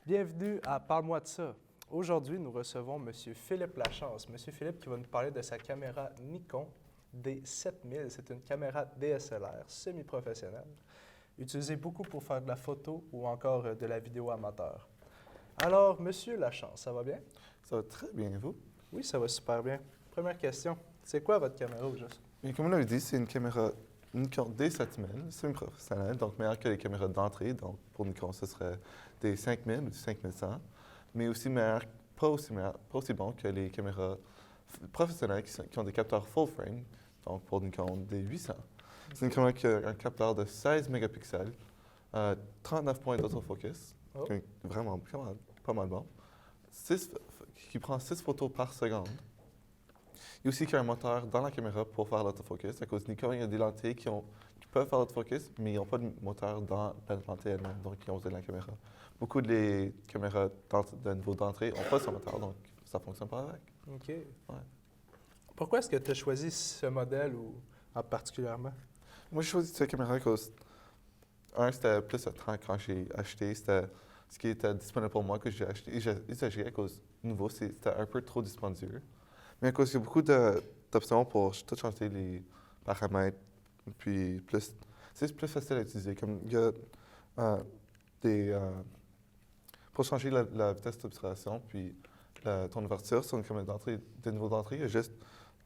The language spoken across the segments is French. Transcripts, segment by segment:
Bienvenue à Parle-moi de ça. Aujourd'hui, nous recevons M. Philippe Lachance. M. Philippe qui va nous parler de sa caméra Nikon D7000. C'est une caméra DSLR semi-professionnelle, utilisée beaucoup pour faire de la photo ou encore de la vidéo amateur. Alors, M. Lachance, ça va bien? Ça va très bien, vous? Oui, ça va super bien. Première question, c'est quoi votre caméra au juste? Bien, comme on l'avait dit, c'est une caméra Nikon D7000, semi-professionnelle, donc meilleure que les caméras d'entrée. Donc pour Nikon, ce serait des 5000 ou des 5100, mais aussi pas aussi bon que les caméras professionnelles qui ont des capteurs full frame, donc pour Nikon des 800. C'est une caméra qui a un capteur de 16 mégapixels, 39 points d'autofocus, Oh. qui est vraiment pas mal bon, qui prend 6 photos par seconde. Il y a aussi qu'il y a un moteur dans la caméra pour faire l'autofocus. À cause de Nikon, il y a des lentilles qui peuvent faire l'autofocus, mais ils n'ont pas de moteur dans la lentille elle-même, donc ils ont besoin de la caméra. Beaucoup des caméras de niveau d'entrée n'ont pas ce moteur, donc ça ne fonctionne pas avec. OK. Ouais. Pourquoi est-ce que tu as choisi ce modèle ou en particulièrement? Moi, j'ai choisi cette caméra à cause, c'était plus attrayant quand j'ai acheté, c'était ce qui était disponible pour moi que j'ai acheté. Et j'ai exagéré à cause nouveau, c'était un peu trop dispendieux. Mais à cause qu'il y a beaucoup d'options pour tout changer les paramètres, puis c'est plus facile à utiliser. Comme il y a des pour changer la vitesse d'obturation, puis ton ouverture sur une caméra d'entrée, de niveau d'entrée, il y a juste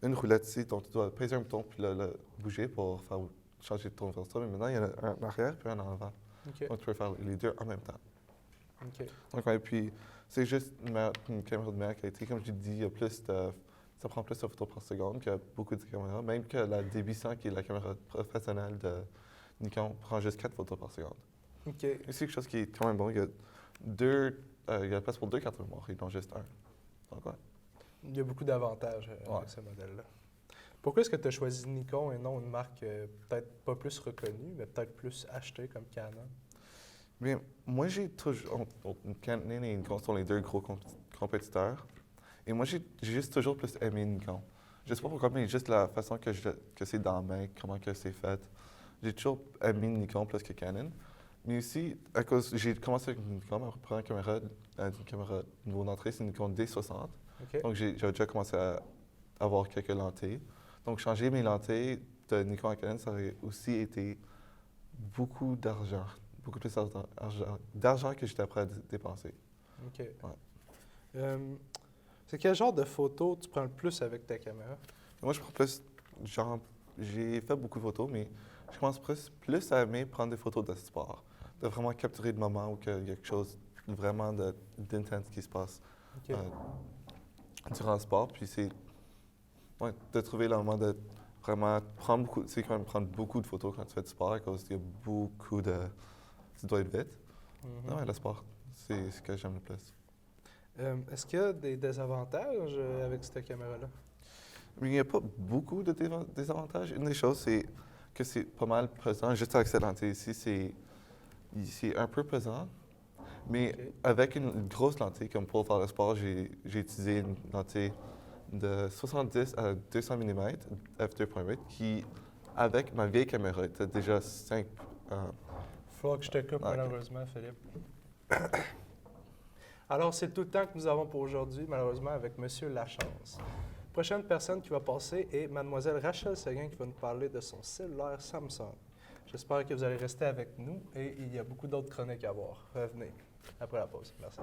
une roulette ici, donc tu dois peser un bouton puis le bouger pour faire changer ton ouverture. Mais maintenant, il y en a un en arrière puis un en avant. OK. Donc tu peux faire les deux en même temps. OK. Donc, ouais, puis c'est juste une caméra de meilleure qualité. Comme je dis, il y a ça prend plus de photos par seconde que beaucoup de caméras. Même que la D800, qui est la caméra professionnelle de Nikon, prend juste 4 photos par seconde. OK. Et c'est quelque chose qui est quand même bon. Il y a la place pour 2 cartes mémoire et non juste un. Donc, ouais. Il y a beaucoup d'avantages avec ce modèle-là. Pourquoi est-ce que tu as choisi Nikon et non une marque peut-être pas plus reconnue, mais peut-être plus achetée comme Canon? Bien, moi, j'ai toujours. Canon et Nikon sont les deux gros compétiteurs. Et moi, j'ai juste toujours plus aimé Nikon. Je sais pas pourquoi, mais juste la façon que c'est dans la main, comment que c'est fait. J'ai toujours aimé Nikon plus que Canon. Mais aussi, à cause, j'ai commencé avec Nikon, ma première caméra, une caméra niveau d'entrée, c'est une Nikon D60. OK. Donc, j'avais déjà commencé à avoir quelques lentilles. Donc, changer mes lentilles de Nikon à Canon, ça aurait aussi été beaucoup d'argent. Beaucoup plus d'argent que j'étais prêt à dépenser. OK. C'est quel genre de photos tu prends le plus avec ta caméra? Moi, je prends plus, genre, j'ai fait beaucoup de photos, mais je commence plus à aimer prendre des photos de sport, de vraiment capturer le moment où il y a quelque chose vraiment d'intense qui se passe OK. durant le sport. Puis c'est de trouver le moment de vraiment prendre beaucoup, c'est quand même prendre beaucoup de photos quand tu fais du sport, à cause qu'il y a beaucoup de, tu dois être vite. Mhm. Ouais, le sport, c'est ce que j'aime le plus. Est-ce qu'il y a des désavantages avec cette caméra-là? Mais il n'y a pas beaucoup de désavantages. Une des choses, c'est que c'est pas mal pesant. Juste avec cette lentille ici, c'est un peu pesant. Mais OK. avec une grosse lentille, comme pour faire le sport, j'ai utilisé une lentille de 70 à 200 mm f2.8 qui, avec ma vieille caméra, était déjà 5. Il faudra que je te coupe, OK. malheureusement, Philippe. Alors, c'est tout le temps que nous avons pour aujourd'hui, malheureusement, avec M. Lachance. Prochaine personne qui va passer est Mlle Rachel Seguin qui va nous parler de son cellulaire Samsung. J'espère que vous allez rester avec nous et il y a beaucoup d'autres chroniques à voir. Revenez après la pause. Merci.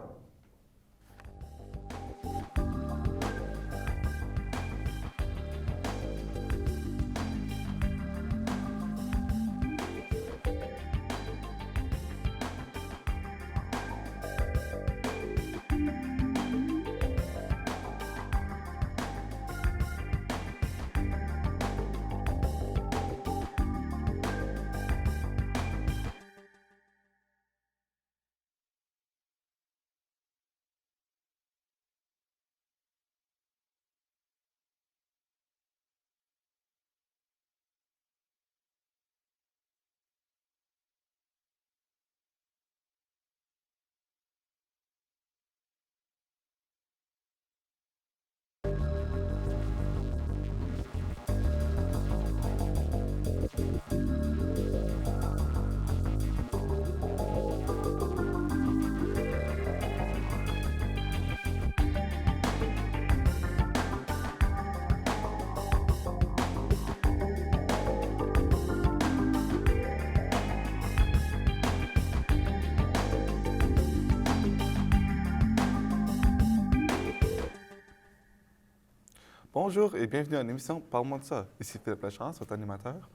Bonjour et bienvenue à l'émission Parle-moi de ça. Ici Philippe Lachance, votre animateur.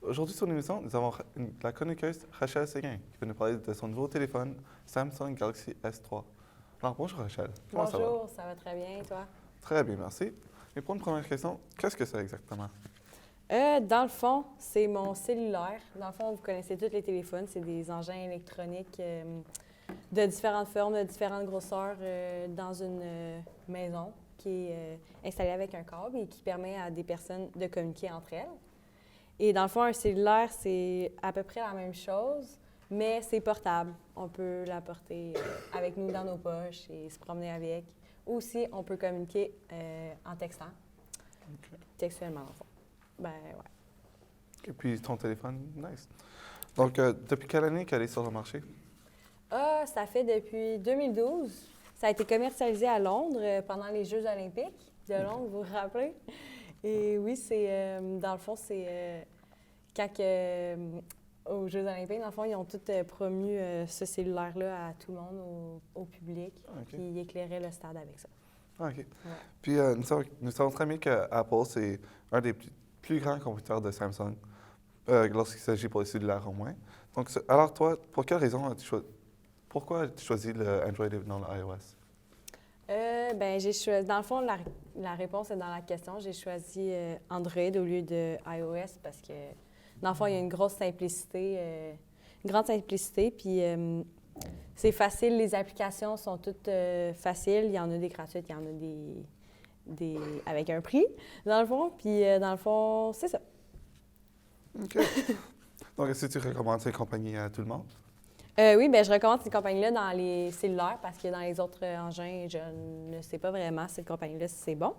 Aujourd'hui sur l'émission, nous avons la chroniqueuse Rachel Séguin qui va nous parler de son nouveau téléphone Samsung Galaxy S3. Alors bonjour Rachel, comment ça va? Bonjour, ça va très bien, et toi? Très bien, merci. Et pour une première question, qu'est-ce que c'est exactement? Dans le fond, c'est mon cellulaire. Dans le fond, vous connaissez tous les téléphones. C'est des engins électroniques de différentes formes, de différentes grosseurs dans une maison qui est installée avec un câble et qui permet à des personnes de communiquer entre elles. Et dans le fond, un cellulaire, c'est à peu près la même chose, mais c'est portable. On peut l'apporter avec nous dans nos poches et se promener avec. Ou aussi, on peut communiquer en textant, textuellement, dans le fond. Ben, ouais. Et puis ton téléphone, nice. Donc, depuis quelle année qu'elle est sur le marché? Ça fait depuis 2012. Ça a été commercialisé à Londres pendant les Jeux olympiques de Londres, vous vous rappelez? Et oui, c'est dans le fond, c'est quand aux Jeux olympiques, dans le fond, ils ont tous promu ce cellulaire-là à tout le monde, au public, puis ils éclairaient le stade avec ça. Ah, OK. Ouais. Puis nous savons très bien qu'Apple, c'est un des plus grands compétiteurs de Samsung, lorsqu'il s'agit pour les cellulaires au moins. Donc, alors toi, pour quelle raison pourquoi as-tu choisi le Android et non le iOS? Ben, j'ai choisi. Dans le fond, la réponse est dans la question. J'ai choisi Android au lieu de iOS parce que, dans le fond, il y a une grosse simplicité, une grande simplicité. Puis, c'est facile. Les applications sont toutes faciles. Il y en a des gratuites, il y en a des avec un prix, dans le fond. Puis, dans le fond, c'est ça. OK. Donc, est-ce que tu recommandes ces compagnies à tout le monde? Oui, bien, je recommande ces compagnies-là dans les cellulaires parce que dans les autres engins, je ne sais pas vraiment cette compagnie-là si c'est bon.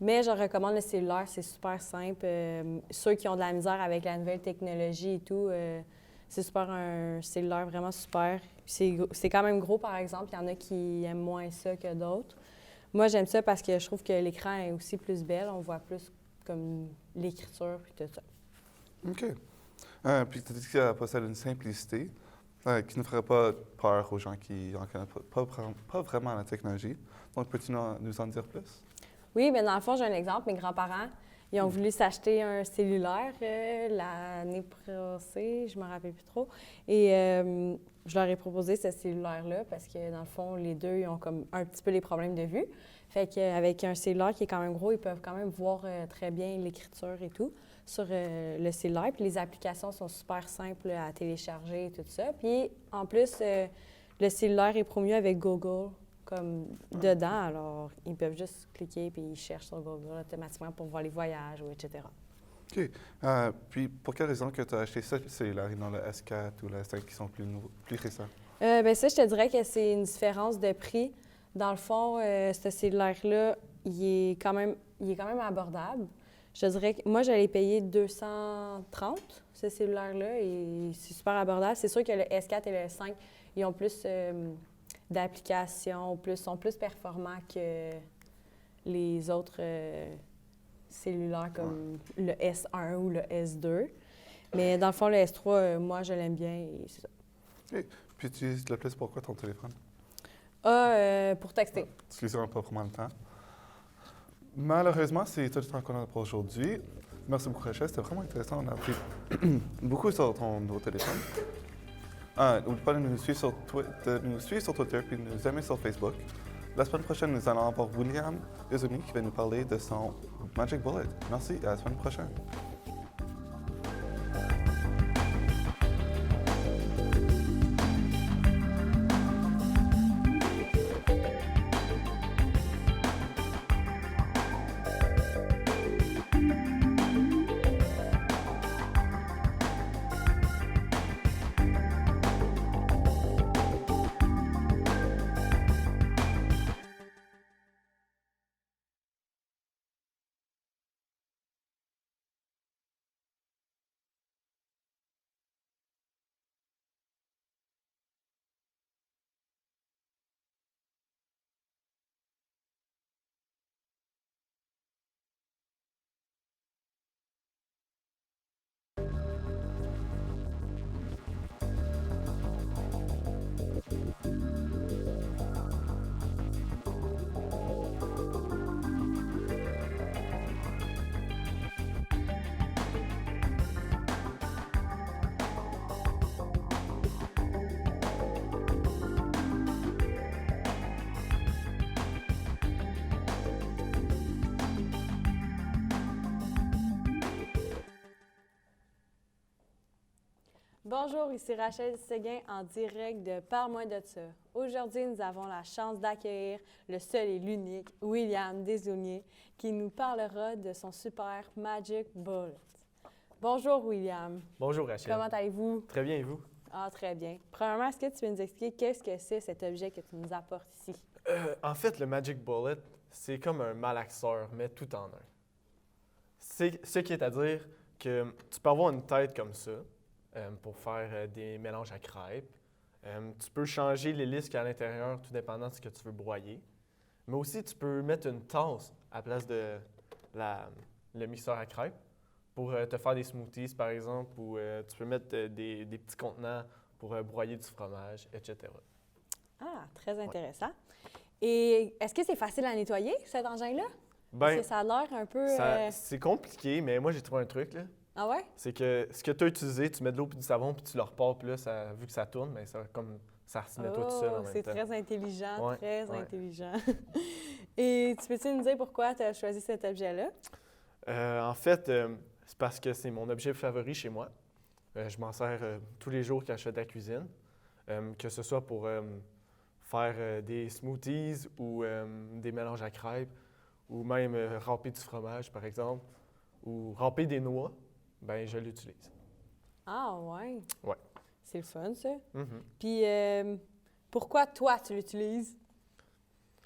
Mais je recommande le cellulaire, c'est super simple. Ceux qui ont de la misère avec la nouvelle technologie et tout, c'est super un cellulaire vraiment super. C'est quand même gros, par exemple. Il y en a qui aiment moins ça que d'autres. Moi, j'aime ça parce que je trouve que l'écran est aussi plus belle. On voit plus comme l'écriture et tout ça. OK. Puis tu as dit que ça possède une simplicité qui ne ferait pas peur aux gens qui n'en connaissent pas vraiment la technologie. Donc, peux-tu nous en dire plus? Oui, bien, dans le fond, j'ai un exemple. Mes grands-parents, ils ont voulu s'acheter un cellulaire l'année passée, je ne me rappelle plus trop. Et je leur ai proposé ce cellulaire-là parce que, dans le fond, les deux, ils ont comme un petit peu les problèmes de vue. Fait qu'avec un cellulaire qui est quand même gros, ils peuvent quand même voir très bien l'écriture et tout sur le cellulaire. Puis les applications sont super simples à télécharger et tout ça. Puis, en plus, le cellulaire est promu avec Google comme dedans. Alors, ils peuvent juste cliquer puis ils cherchent sur Google automatiquement pour voir les voyages ou etc. OK. Puis, pour quelle raison que tu as acheté ce cellulaire et non le S4 ou le S5 qui sont plus récents? Bien, ça, je te dirais que c'est une différence de prix. Dans le fond, ce cellulaire-là, il est quand même abordable. Je te dirais que moi, j'allais payer 230, ce cellulaire-là, et c'est super abordable. C'est sûr que le S4 et le S5, ils ont plus d'applications, sont plus performants que les autres cellulaires comme le S1 ou le S2. Mais dans le fond, le S3, moi, je l'aime bien et c'est ça. OK. Puis, tu utilises le plus pourquoi ton téléphone? Pour texter. Tu utilises pas vraiment le temps. Malheureusement, c'est tout le temps qu'on a pour aujourd'hui. Merci beaucoup, Rachel. C'était vraiment intéressant. On a appris beaucoup sur ton nouveau téléphone. N'oublie pas de nous suivre sur Twitter puis de nous aimer sur Facebook. La semaine prochaine, nous allons avoir William Izumi qui va nous parler de son Magic Bullet. Merci et à la semaine prochaine. Bonjour, ici Rachel Séguin en direct de Parle-moi de ça. Aujourd'hui, nous avons la chance d'accueillir le seul et l'unique William Desaulniers qui nous parlera de son super Magic Bullet. Bonjour William. Bonjour Rachel. Comment allez-vous? Très bien, et vous? Ah, très bien. Premièrement, est-ce que tu peux nous expliquer qu'est-ce que c'est cet objet que tu nous apportes ici? En fait, le Magic Bullet, c'est comme un malaxeur, mais tout en un. C'est ce qui est à dire que tu peux avoir une tête comme ça pour faire des mélanges à crêpes. Tu peux changer l'hélice qu'il y a à l'intérieur, tout dépendant de ce que tu veux broyer. Mais aussi, tu peux mettre une tasse à la place de le mixeur à crêpes pour te faire des smoothies, par exemple, ou tu peux mettre des petits contenants pour broyer du fromage, etc. Ah, très intéressant. Et est-ce que c'est facile à nettoyer, cet engin-là? Parce Ben, que ça a l'air un peu... c'est compliqué, mais moi, j'ai trouvé un truc, là. Ah ouais? C'est que ce que tu as utilisé, tu mets de l'eau et du savon, puis tu le repars, puis là, vu que ça tourne, mais ça se nettoie tout seul en même C'est temps. très intelligent, Ouais, très ouais. intelligent. Et tu peux-tu nous dire pourquoi tu as choisi cet objet-là? En fait, c'est parce que c'est mon objet favori chez moi. Je m'en sers tous les jours quand je fais de la cuisine, que ce soit pour faire des smoothies ou des mélanges à crêpes, ou même râper du fromage, par exemple, ou râper des noix, ben je l'utilise. Ah ouais? Ouais. C'est le fun, ça. Mhm. Puis pourquoi toi, tu l'utilises?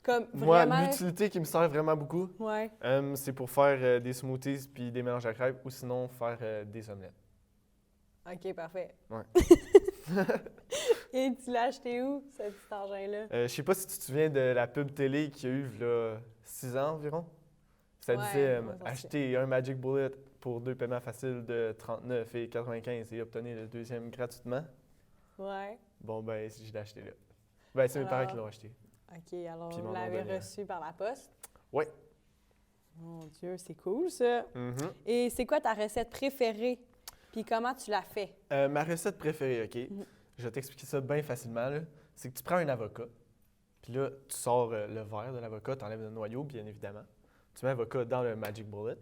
Comme Moi, vraiment... l'utilité qui me sert vraiment beaucoup, Ouais. c'est pour faire des smoothies puis des mélanges à crêpes, ou sinon faire des omelettes. OK, parfait. Ouais. Et tu l'as acheté où, ce petit engin-là? Je sais pas si tu te souviens de la pub télé qu'il y a eu il y a 6 ans environ. Ça Ouais, disait on s'en acheter un Magic Bullet pour 2 paiements faciles de 39,95 et obtenir le deuxième gratuitement. Ouais. Bon, ben, je l'ai acheté là. Ben, c'est mes parents qui l'ont acheté. OK, alors Puis ils vous m'en ont l'avez donné un. reçu par la poste? Oui. Mon Dieu, c'est cool, ça. Mhm. Et c'est quoi ta recette préférée? Puis comment tu l'as fait? Ma recette préférée, OK? Mhm. Je vais t'expliquer ça bien facilement, là. C'est que tu prends un avocat, puis là, tu sors le verre de l'avocat, tu enlèves le noyau, bien évidemment. Tu mets l'avocat dans le Magic Bullet.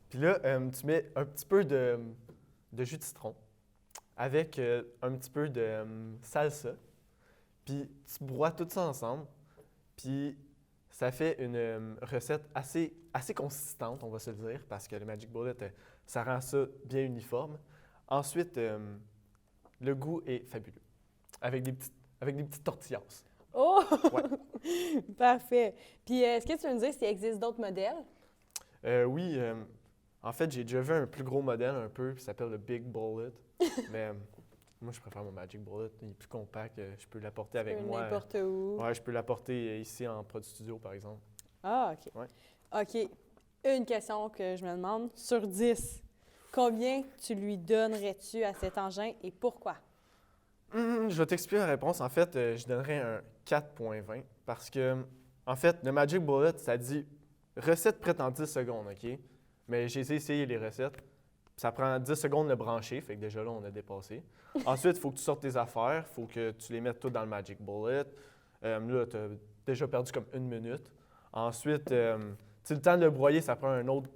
Puis là, tu mets un petit peu de jus de citron avec un petit peu de salsa. Puis tu broies tout ça ensemble. Puis ça fait une recette assez consistante, on va se le dire, parce que le Magic Bullet, ça rend ça bien uniforme. Ensuite, le goût est fabuleux, avec des petites tortillas. Oh! Ouais. Parfait. Puis est-ce que tu veux me dire s'il existe d'autres modèles? Oui, en fait, j'ai déjà vu un plus gros modèle un peu, qui s'appelle le Big Bullet. Mais moi, je préfère mon Magic Bullet. Il est plus compact, je peux l'apporter avec moi. N'importe où. Ouais, je peux l'apporter ici en Produit Studio, par exemple. Ah, OK. Ouais. OK. Une question que je me demande. Sur 10, combien tu lui donnerais-tu à cet engin et pourquoi? Je vais t'expliquer la réponse. En fait, je donnerais un 4,20 parce que, en fait, le Magic Bullet, ça dit recette prête en 10 secondes, OK? Mais j'ai essayé les recettes. Ça prend 10 secondes de le brancher, fait que déjà là, on a dépassé. Ensuite, il faut que tu sortes tes affaires, il faut que tu les mettes toutes dans le Magic Bullet. Là, tu as déjà perdu comme 1 minute. Ensuite, tu sais, le temps de le broyer, ça prend un autre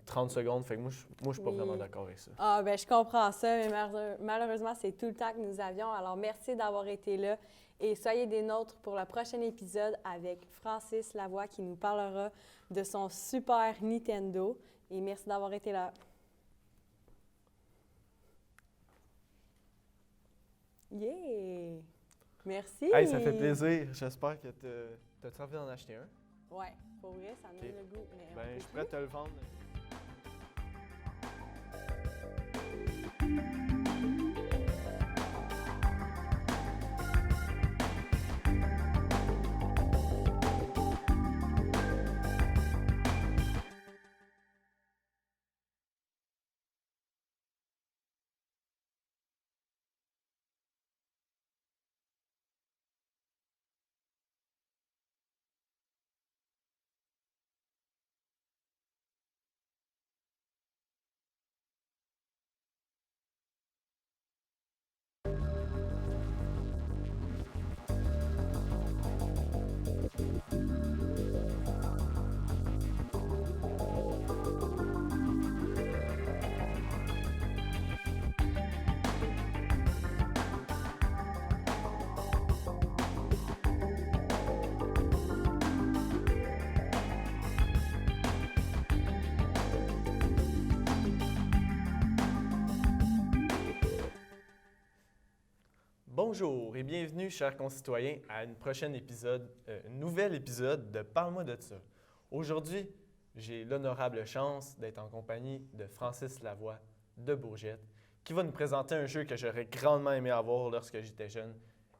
30 secondes. Fait que moi, je suis pas Oui. vraiment d'accord avec ça. Ah, ben je comprends ça, mais malheureusement, c'est tout le temps que nous avions. Alors, merci d'avoir été là et soyez des nôtres pour le prochain épisode avec Francis Lavoie qui nous parlera de son Super Nintendo. Et merci d'avoir été là. Yeah! Merci! Hey, ça fait plaisir. J'espère que t'as envie d'en acheter un. Ouais, pour vrai, ça me donne le goût. Mais Ben, je suis prêt à te le vendre. Bonjour et bienvenue, chers concitoyens, à un nouvel épisode de Parle-moi de ça. Aujourd'hui, j'ai l'honorable chance d'être en compagnie de Francis Lavoie de Bourgette, qui va nous présenter un jeu que j'aurais grandement aimé avoir lorsque j'étais jeune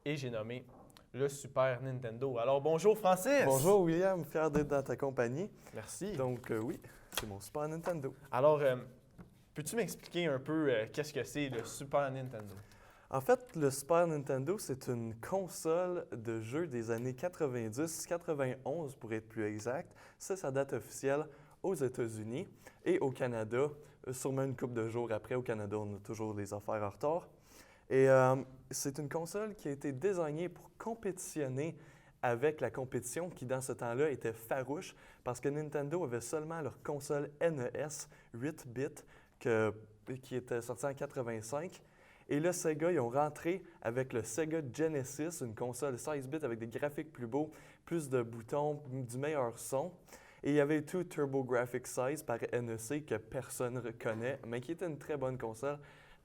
et j'ai nommé le Super Nintendo. Alors bonjour Francis! Bonjour William, fier d'être dans ta compagnie. Merci. Donc oui, c'est mon Super Nintendo. Alors, peux-tu m'expliquer un peu qu'est-ce que c'est le Super Nintendo? En fait, le Super Nintendo, c'est une console de jeux des années 90, 91 pour être plus exact. C'est sa date officielle aux États-Unis et au Canada. Sûrement une couple de jours après, au Canada, on a toujours des affaires en retard. Et c'est une console qui a été désignée pour compétitionner avec la compétition qui, dans ce temps-là, était farouche parce que Nintendo avait seulement leur console NES 8 bits qui était sortie en 85. Et là, Sega, ils ont rentré avec le Sega Genesis, une console 16 bits avec des graphiques plus beaux, plus de boutons, du meilleur son. Et il y avait tout TurboGrafx 16 par NEC que personne ne reconnaît, mais qui était une très bonne console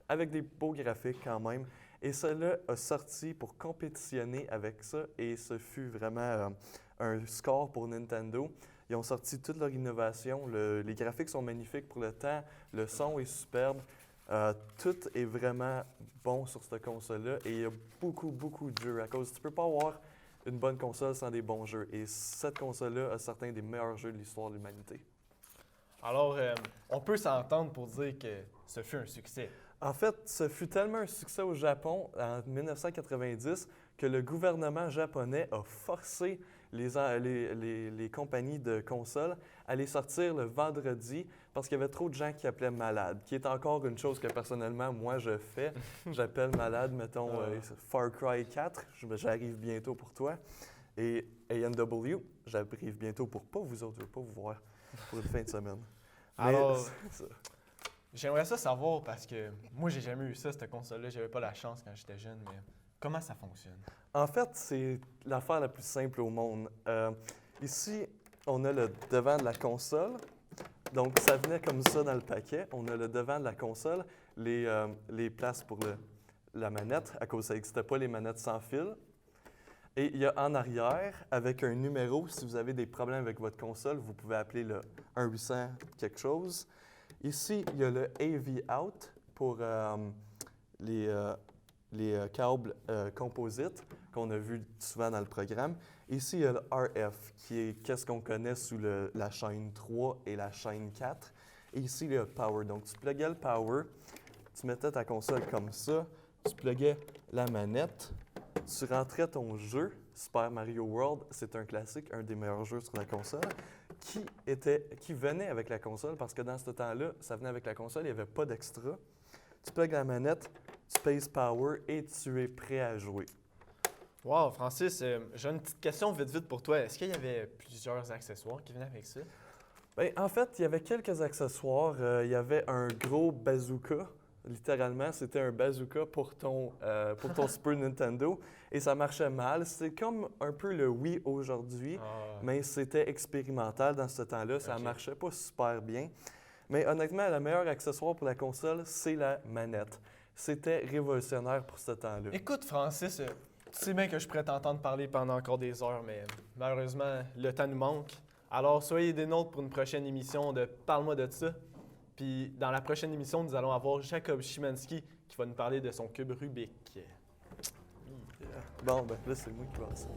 avec des beaux graphiques quand même. Et cela a sorti pour compétitionner avec ça et ce fut vraiment un score pour Nintendo. Ils ont sorti toute leur innovation. Les graphiques sont magnifiques pour le temps, le son est superbe. Tout est vraiment bon sur cette console-là et il y a beaucoup de jeux à cause. Tu peux pas avoir une bonne console sans des bons jeux. Et cette console-là a certains des meilleurs jeux de l'histoire de l'humanité. Alors, on peut s'entendre pour dire que ce fut un succès. En fait, ce fut tellement un succès au Japon en 1990 que le gouvernement japonais a forcé les compagnies de consoles à les sortir le vendredi parce qu'il y avait trop de gens qui appelaient malade, qui est encore une chose que personnellement, moi, je fais. J'appelle malade, mettons, Far Cry 4, j'arrive bientôt pour toi. Et A&W, j'arrive bientôt pour pas vous autres, je ne veux pas vous voir pour une fin de semaine. Alors, j'aimerais ça savoir parce que moi, j'ai jamais eu ça, cette console-là. J'avais pas la chance quand j'étais jeune, mais comment ça fonctionne? En fait, c'est l'affaire la plus simple au monde. Ici, on a le devant de la console. Donc, ça venait comme ça dans le paquet. On a le devant de la console, les places pour la manette, à cause que ça n'existait pas, les manettes sans fil. Et il y a en arrière, avec un numéro, si vous avez des problèmes avec votre console, vous pouvez appeler le 1-800 quelque chose. Ici, il y a le AV Out pour les câbles composites qu'on a vu souvent dans le programme. Ici, il y a le RF, qui est qu'est-ce qu'on connaît sous la chaîne 3 et la chaîne 4. Et ici, il y a le Power. Donc, tu pluguais le Power, tu mettais ta console comme ça, tu pluguais la manette, tu rentrais ton jeu. Super Mario World, c'est un classique, un des meilleurs jeux sur la console, qui venait avec la console, parce que dans ce temps-là, ça venait avec la console, il n'y avait pas d'extra. Tu plugues la manette, tu pèses Power et tu es prêt à jouer. Wow, Francis, j'ai une petite question vite pour toi. Est-ce qu'il y avait plusieurs accessoires qui venaient avec ça? Bien, en fait, il y avait quelques accessoires. Il y avait un gros bazooka. Littéralement, c'était un bazooka pour ton Super Nintendo. Et ça marchait mal. C'est comme un peu le Wii aujourd'hui, mais c'était expérimental dans ce temps-là. Ça ne marchait pas super bien. Mais honnêtement, le meilleur accessoire pour la console, c'est la manette. C'était révolutionnaire pour ce temps-là. Écoute, Francis, tu sais bien que je pourrais t'entendre parler pendant encore des heures, mais malheureusement, le temps nous manque. Alors, soyez des nôtres pour une prochaine émission de Parle-moi de ça. Puis, dans la prochaine émission, nous allons avoir Jacob Szymanski qui va nous parler de son cube Rubik. Bon, ben là, c'est moi qui vais ça.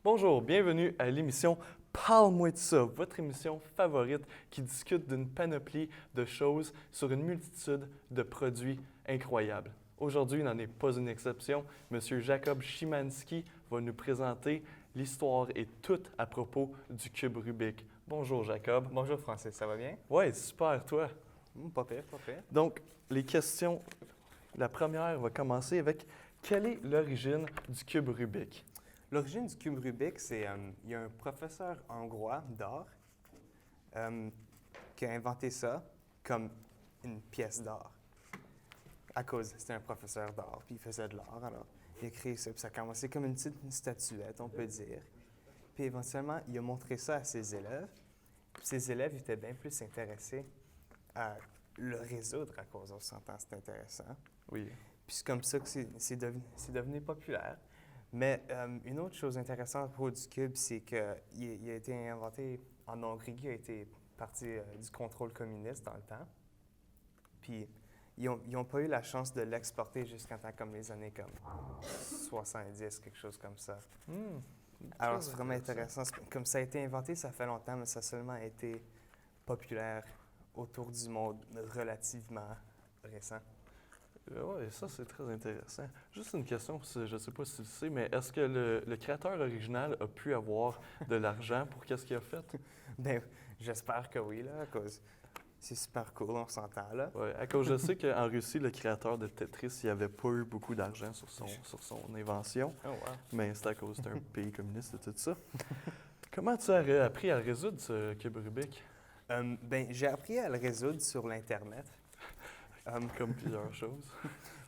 Bonjour, bienvenue à l'émission Parle-moi de ça, votre émission favorite qui discute d'une panoplie de choses sur une multitude de produits incroyables. Aujourd'hui, il n'en est pas une exception. Monsieur Jacob Szymanski va nous présenter l'histoire et tout à propos du cube Rubik. Bonjour Jacob. Bonjour Francis, ça va bien? Ouais, super, toi. Pas pire, pas pire. Donc, les questions. La première va commencer avec quelle est l'origine du cube Rubik? L'origine du cube Rubik, c'est il y a un professeur hongrois d'art qui a inventé ça comme une pièce d'art. À cause, c'était un professeur d'art, puis il faisait de l'art, alors il a créé ça, puis ça a commencé comme une petite statuette, on peut dire. Puis éventuellement, il a montré ça à ses élèves. Puis ses élèves étaient bien plus intéressés à le résoudre à cause, on s'entend, c'est intéressant. Oui. Puis c'est comme ça que c'est devenu populaire. Mais une autre chose intéressante à propos du cube, c'est qu'il a été inventé en Hongrie, qui a été parti du contrôle communiste dans le temps. Puis ils n'ont pas eu la chance de l'exporter jusqu'en temps comme les années comme 70, quelque chose comme ça. Alors c'est vraiment intéressant. Comme ça a été inventé, ça fait longtemps, mais ça a seulement été populaire autour du monde relativement récent. Oui, ça c'est très intéressant. Juste une question, je ne sais pas si tu le sais, mais est-ce que le créateur original a pu avoir de l'argent pour qu'est-ce qu'il a fait? Ben, j'espère que oui, là, à cause c'est super cool, on s'entend, là. Oui, à cause je sais qu'en Russie, le créateur de Tetris, il n'avait pas eu beaucoup d'argent sur son invention, Oh, wow. mais c'est à cause d'un pays communiste et tout ça. Comment tu as appris à résoudre ce cube Rubik? Ben, j'ai appris à le résoudre sur l'Internet. Comme plusieurs choses.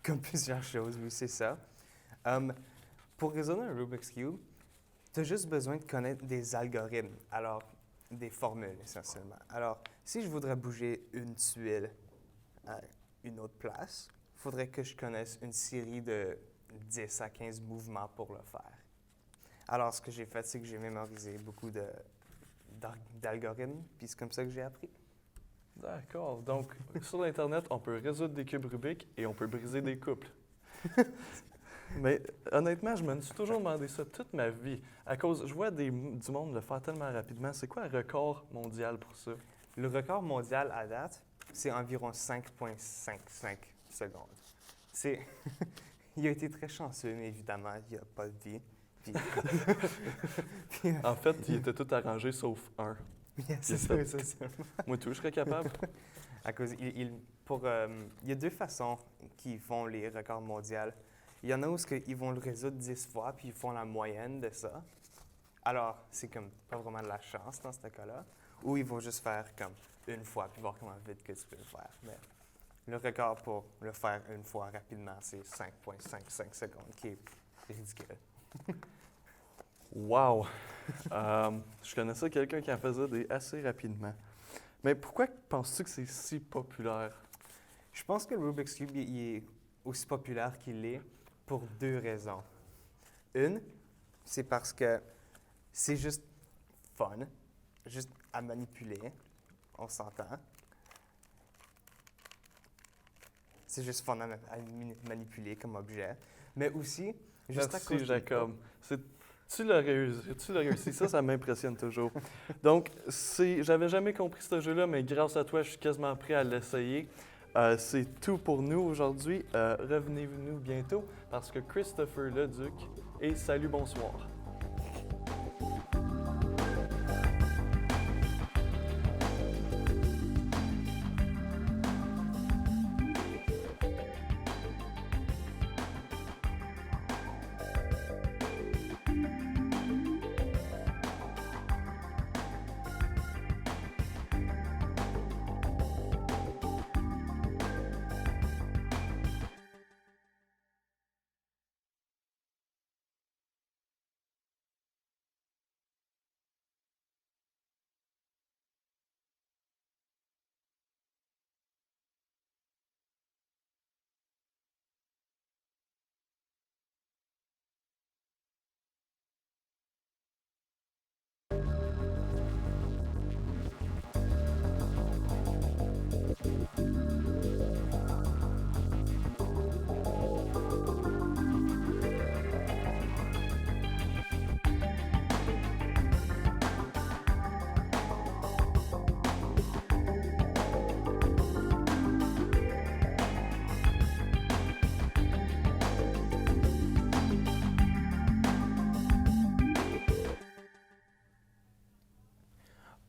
Comme plusieurs choses, oui, c'est ça. Pour résoudre un Rubik's Cube, tu as juste besoin de connaître des algorithmes, alors des formules essentiellement. Alors, si je voudrais bouger une tuile à une autre place, il faudrait que je connaisse une série de 10 à 15 mouvements pour le faire. Alors, ce que j'ai fait, c'est que j'ai mémorisé beaucoup d'algorithmes, puis c'est comme ça que j'ai appris. D'accord. Donc, sur l'Internet, on peut résoudre des cubes Rubik et on peut briser des couples. Mais honnêtement, je me suis toujours demandé ça toute ma vie. À cause, je vois du monde le faire tellement rapidement. C'est quoi le record mondial pour ça? Le record mondial à date, c'est environ 5,55 secondes. Il a été très chanceux, mais évidemment, il n'y a pas de vie. En fait, il était tout arrangé sauf un. C'est ça, c'est ça. Moi, tout, je serais capable. À cause, il y a deux façons qu'ils font les records mondiaux. Il y en a où ils vont le résoudre 10 fois, puis ils font la moyenne de ça. Alors, c'est comme pas vraiment de la chance dans ce cas-là. Ou ils vont juste faire comme une fois, puis voir comment vite que tu peux le faire. Mais le record pour le faire une fois rapidement, c'est 5,55 secondes, qui est ridicule. Wow! Je connaissais quelqu'un qui en faisait assez rapidement. Mais pourquoi penses-tu que c'est si populaire? Je pense que le Rubik's Cube il est aussi populaire qu'il est pour deux raisons. Une, c'est parce que c'est juste fun, juste à manipuler, on s'entend. C'est juste fun à manipuler comme objet. Mais aussi, juste à cause Merci, Jacob. Tu l'as réussi. Ça m'impressionne toujours. Donc, j'avais jamais compris ce jeu-là, mais grâce à toi, je suis quasiment prêt à l'essayer. C'est tout pour nous aujourd'hui. Revenez-nous bientôt parce que Christopher Leduc et salut, bonsoir.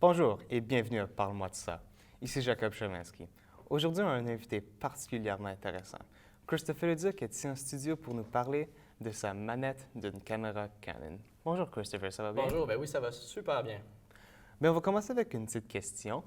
Bonjour et bienvenue à Parle-moi de ça. Ici Jacob Cheminsky. Aujourd'hui, on a un invité particulièrement intéressant. Christopher Leduc est ici en studio pour nous parler de sa manette d'une caméra Canon. Bonjour Christopher, ça va bien? Bonjour, ben oui, ça va super bien. Bien, on va commencer avec une petite question.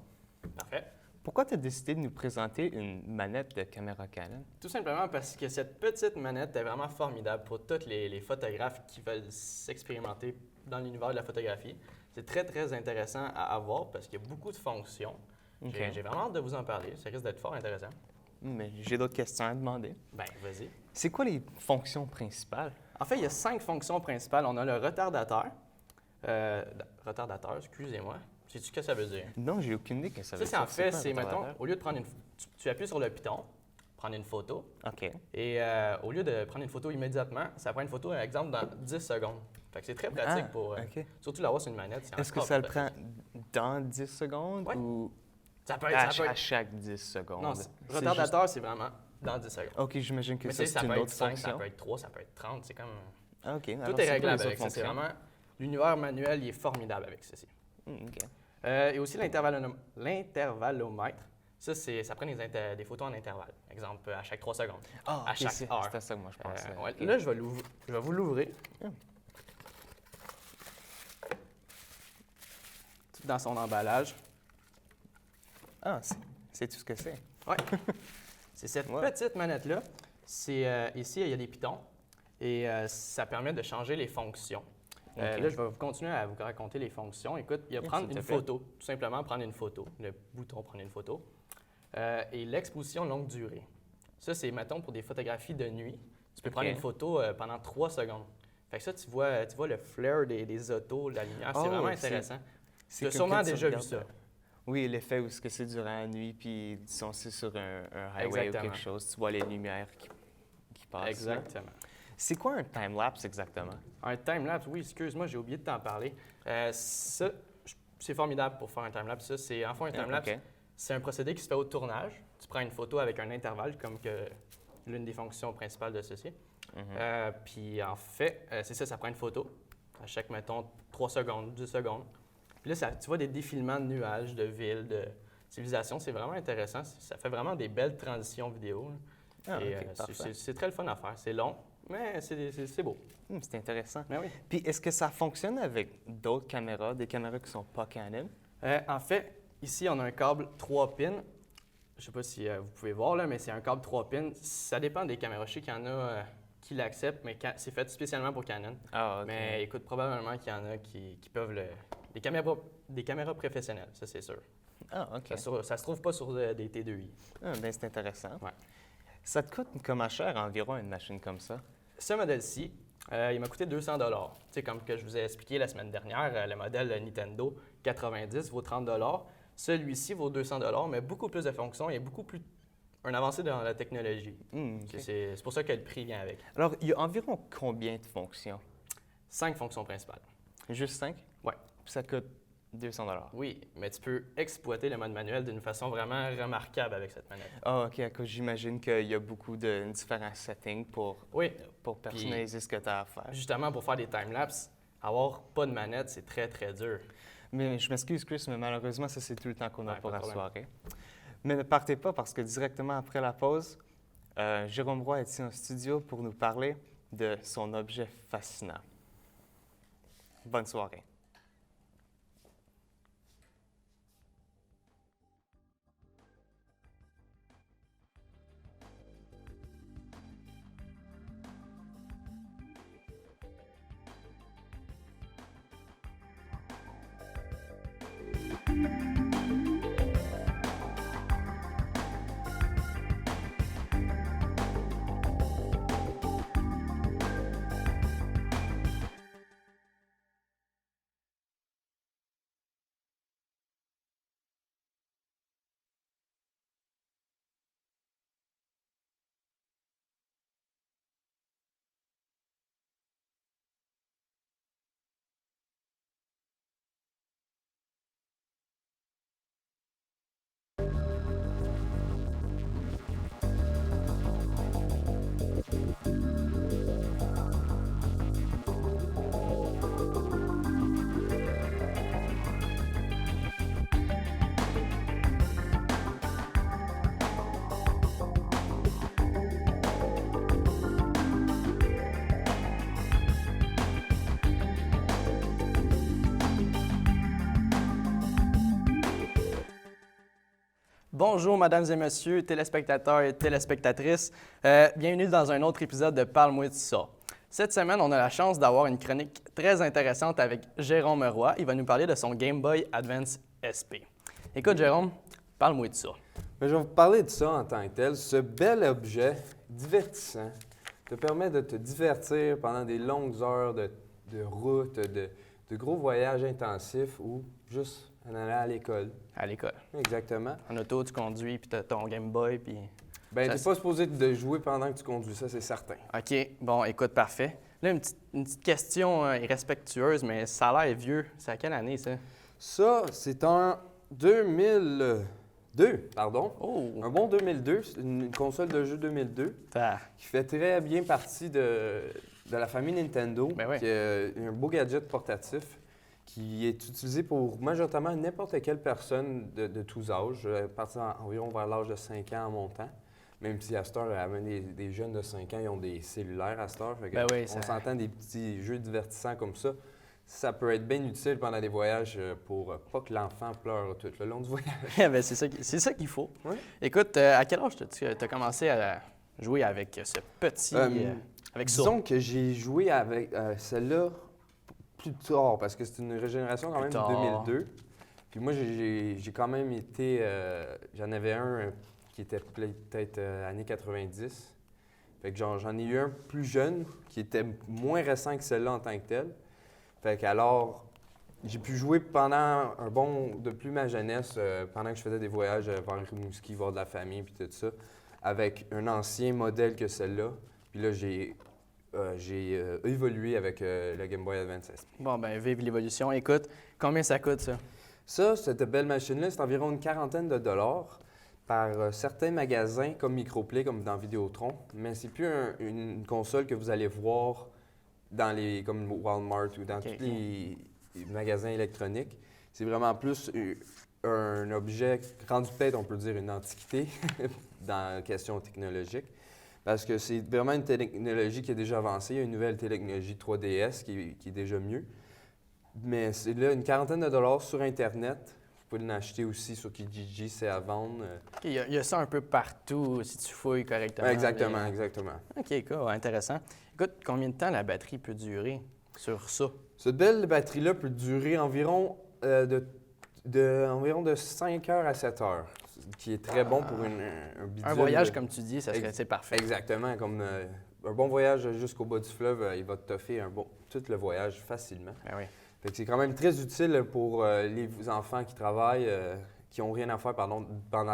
Parfait. Pourquoi tu as décidé de nous présenter une manette de caméra Canon? Tout simplement parce que cette petite manette est vraiment formidable pour tous les photographes qui veulent s'expérimenter dans l'univers de la photographie. C'est très, très intéressant à avoir parce qu'il y a beaucoup de fonctions. OK. J'ai vraiment hâte de vous en parler. Ça risque d'être fort intéressant. Mais j'ai d'autres questions à demander. Ben, vas-y. C'est quoi les fonctions principales? En fait, il y a 5 fonctions principales. On a le retardateur. Retardateur, excusez-moi. Sais-tu ce que ça veut dire? Non, j'ai aucune idée que ça veut Ça, dire. c'est en fait, quoi un c'est, mettons, retardateur? au lieu de prendre tu appuies sur le piton, prendre une photo, OK. et au lieu de prendre une photo immédiatement, ça prend une photo, par exemple, dans 10 secondes. Fait que c'est très pratique pour, OK. surtout l'avoir sur une manette. c'est Est-ce que encore ça le plus prend pratique. dans 10 secondes Ouais. ou Ça peut à, être, ça peut à être- chaque 10 secondes? Non, C'est retardateur, c'est vraiment dans 10 secondes. juste- OK, j'imagine que Mais ça, ça c'est une peut être autre 5, ça fonction. peut être 3, ça peut être 30. C'est comme... Ah, OK. Alors, Tout c'est est quoi réglable les avec autres ça. C'est fonctions? vraiment... L'univers manuel, il est formidable avec ceci. OK. Et aussi l'intervallomètre. Ça prend des photos en intervalle. Exemple, à chaque 3 secondes. Ah, à OK, chaque c'est heure. c'était ça que moi je pensais. Ouais. OK. Là, je vais vous l'ouvrir. Hum. Tout dans son emballage. Ah, c'est tout ce que c'est. Ouais. C'est cette Ouais. petite manette-là. Ici, il y a des pitons et ça permet de changer les fonctions. OK. Là, je vais continuer à vous raconter les fonctions. Écoute, il y a S'il prendre te une plaît. photo, tout simplement prendre une photo, le bouton prendre une photo, et l'exposition longue durée. Ça, c'est, mettons, pour des photographies de nuit. Tu peux OK. prendre une photo pendant 3 secondes. Fait que ça, tu vois le flare des autos, de la lumière. Oh, C'est vraiment c'est- intéressant. C'est Tu as comme sûrement quand tu déjà vu regardes, ça. Oui, l'effet où c'est durant la nuit, puis disons c'est sur un highway Exactement. ou quelque chose, tu vois les lumières qui passent. là. Exactement. C'est quoi un time-lapse exactement? Un time-lapse, oui, excuse-moi, j'ai oublié de t'en parler. Ça, c'est formidable pour faire un time-lapse. Ça, c'est, en fait, un time-lapse, OK. c'est un procédé qui se fait au tournage. Tu prends une photo avec un intervalle, comme que l'une des fonctions principales de ceci. Mhm. Puis en fait, c'est ça prend une photo à chaque, mettons, 3 secondes, 2 secondes. Puis là, tu vois des défilements de nuages, de villes, de civilisations. C'est vraiment intéressant. Ça fait vraiment des belles transitions vidéo. Là. Ah, Et, OK, parfait. c'est très le fun à faire. C'est long, mais c'est beau. C'est intéressant. Mais oui. Puis est-ce que ça fonctionne avec d'autres caméras, des caméras qui sont pas Canon? En fait, ici, on a un câble 3 pins. Je ne sais pas si vous pouvez voir, là, mais c'est un câble 3 pins. Ça dépend des caméras. Je sais qu'il y en a qui l'acceptent, mais c'est fait spécialement pour Canon. Ah, OK. Mais écoute, probablement qu'il y en a qui peuvent le... Des caméras professionnelles, ça c'est sûr. Ah, OK. Ça se trouve pas sur des T2i. Ah, ben, c'est intéressant. Ouais. Ça te coûte comment cher environ une machine comme ça? Ce modèle-ci, il m'a coûté 200 $. Tu sais, comme que je vous ai expliqué la semaine dernière, le modèle Nintendo 90 vaut 30 $. Celui-ci vaut 200 $, mais beaucoup plus de fonctions et beaucoup plus un avancé dans la technologie. OK. C'est pour ça que le prix vient avec. Alors, il y a environ combien de fonctions? 5 fonctions principales. Juste 5? Ouais. Puis ça coûte 200 $. Oui, mais tu peux exploiter le mode manuel d'une façon vraiment remarquable avec cette manette. Ah, OK. À cause, j'imagine qu'il y a beaucoup de différents settings pour Oui, personnaliser ce que tu as à faire. justement pour faire des timelapses, avoir pas de manette, c'est très, très dur. Mais je m'excuse, Chris, mais malheureusement, ça, c'est tout le temps qu'on a Ouais, pour pas la de soirée. Mais ne partez pas parce que directement après la pause, Jérôme Roy est ici en studio pour nous parler de son objet fascinant. Bonne soirée. Bonjour, mesdames et messieurs, téléspectateurs et téléspectatrices. Bienvenue dans un autre épisode de Parle-moi de ça. Cette semaine, on a la chance d'avoir une chronique très intéressante avec Jérôme Roy. Il va nous parler de son Game Boy Advance SP. Écoute, Jérôme, parle-moi de ça. Mais je vais vous parler de ça en tant que tel. Ce bel objet divertissant te permet de te divertir pendant des longues heures de route, de gros voyages intensifs ou juste en allant à l'école. À l'école. Exactement. En auto, tu conduis, puis tu as ton Game Boy, puis... Ben, Ça, t'es pas supposé de jouer pendant que tu conduis, ça, c'est certain. OK, bon, écoute, parfait. Là, une petite question irrespectueuse, mais ça a l'air vieux. C'est à quelle année, ça? Ça, c'est en 2002, pardon. Oh! Un bon 2002, c'est une console de jeu 2002 qui fait très bien partie de la famille Nintendo, Ben oui. qui est un beau gadget portatif qui est utilisé pour majoritairement n'importe quelle personne de tous âges, à partir environ vers l'âge de 5 ans en montant. Même si à cette heure, même des jeunes de 5 ans, ils ont des cellulaires à cette heure. Fait que Ben oui, on s'entend des petits jeux divertissants comme ça. Ça peut être bien utile pendant des voyages pour pas que l'enfant pleure tout le long du voyage. Ben, c'est ça qu'il faut. Oui. Écoute, à quel âge tu as commencé à jouer avec ce petit... avec ça? Disons que j'ai joué avec celle-là plus tard, parce que c'est une régénération quand même Plus tard. de 2002. Puis moi, j'ai quand même été... j'en avais un qui était peut-être années 90. Fait que j'en ai eu un plus jeune, qui était moins récent que celle-là en tant que tel. Fait qu'alors, j'ai pu jouer pendant depuis ma jeunesse, pendant que je faisais des voyages vers Rimouski, voir de la famille, puis tout ça, avec un ancien modèle que celle-là. Puis là, j'ai évolué avec le Game Boy Advance SP. Bon, ben vive l'évolution. Écoute, combien ça coûte, ça? Ça, cette belle machine-là, c'est environ une quarantaine de dollars par certains magasins comme Microplay, comme dans Vidéotron. Mais c'est plus une console que vous allez voir dans comme Walmart ou dans tous les magasins électroniques. C'est vraiment plus un objet rendu peut-être, on peut dire, une antiquité dans la question technologique. Parce que c'est vraiment une technologie qui est déjà avancée. Il y a une nouvelle technologie 3DS qui est déjà mieux. Mais c'est là une quarantaine de dollars sur Internet. Vous pouvez l'acheter aussi sur Kijiji, c'est à vendre. OK, il y a ça un peu partout, si tu fouilles correctement. Exactement, exactement. OK, cool, intéressant. Écoute, combien de temps la batterie peut durer sur ça? Cette belle batterie-là peut durer environ de 5 heures à 7 heures, qui est très bon pour un bidule. Un voyage, comme tu dis, c'est parfait. Exactement, comme un bon voyage jusqu'au bas du fleuve, il va te toffer tout le voyage facilement. Ben oui. Fait que c'est quand même très utile pour les enfants qui travaillent, qui n'ont rien à faire pendant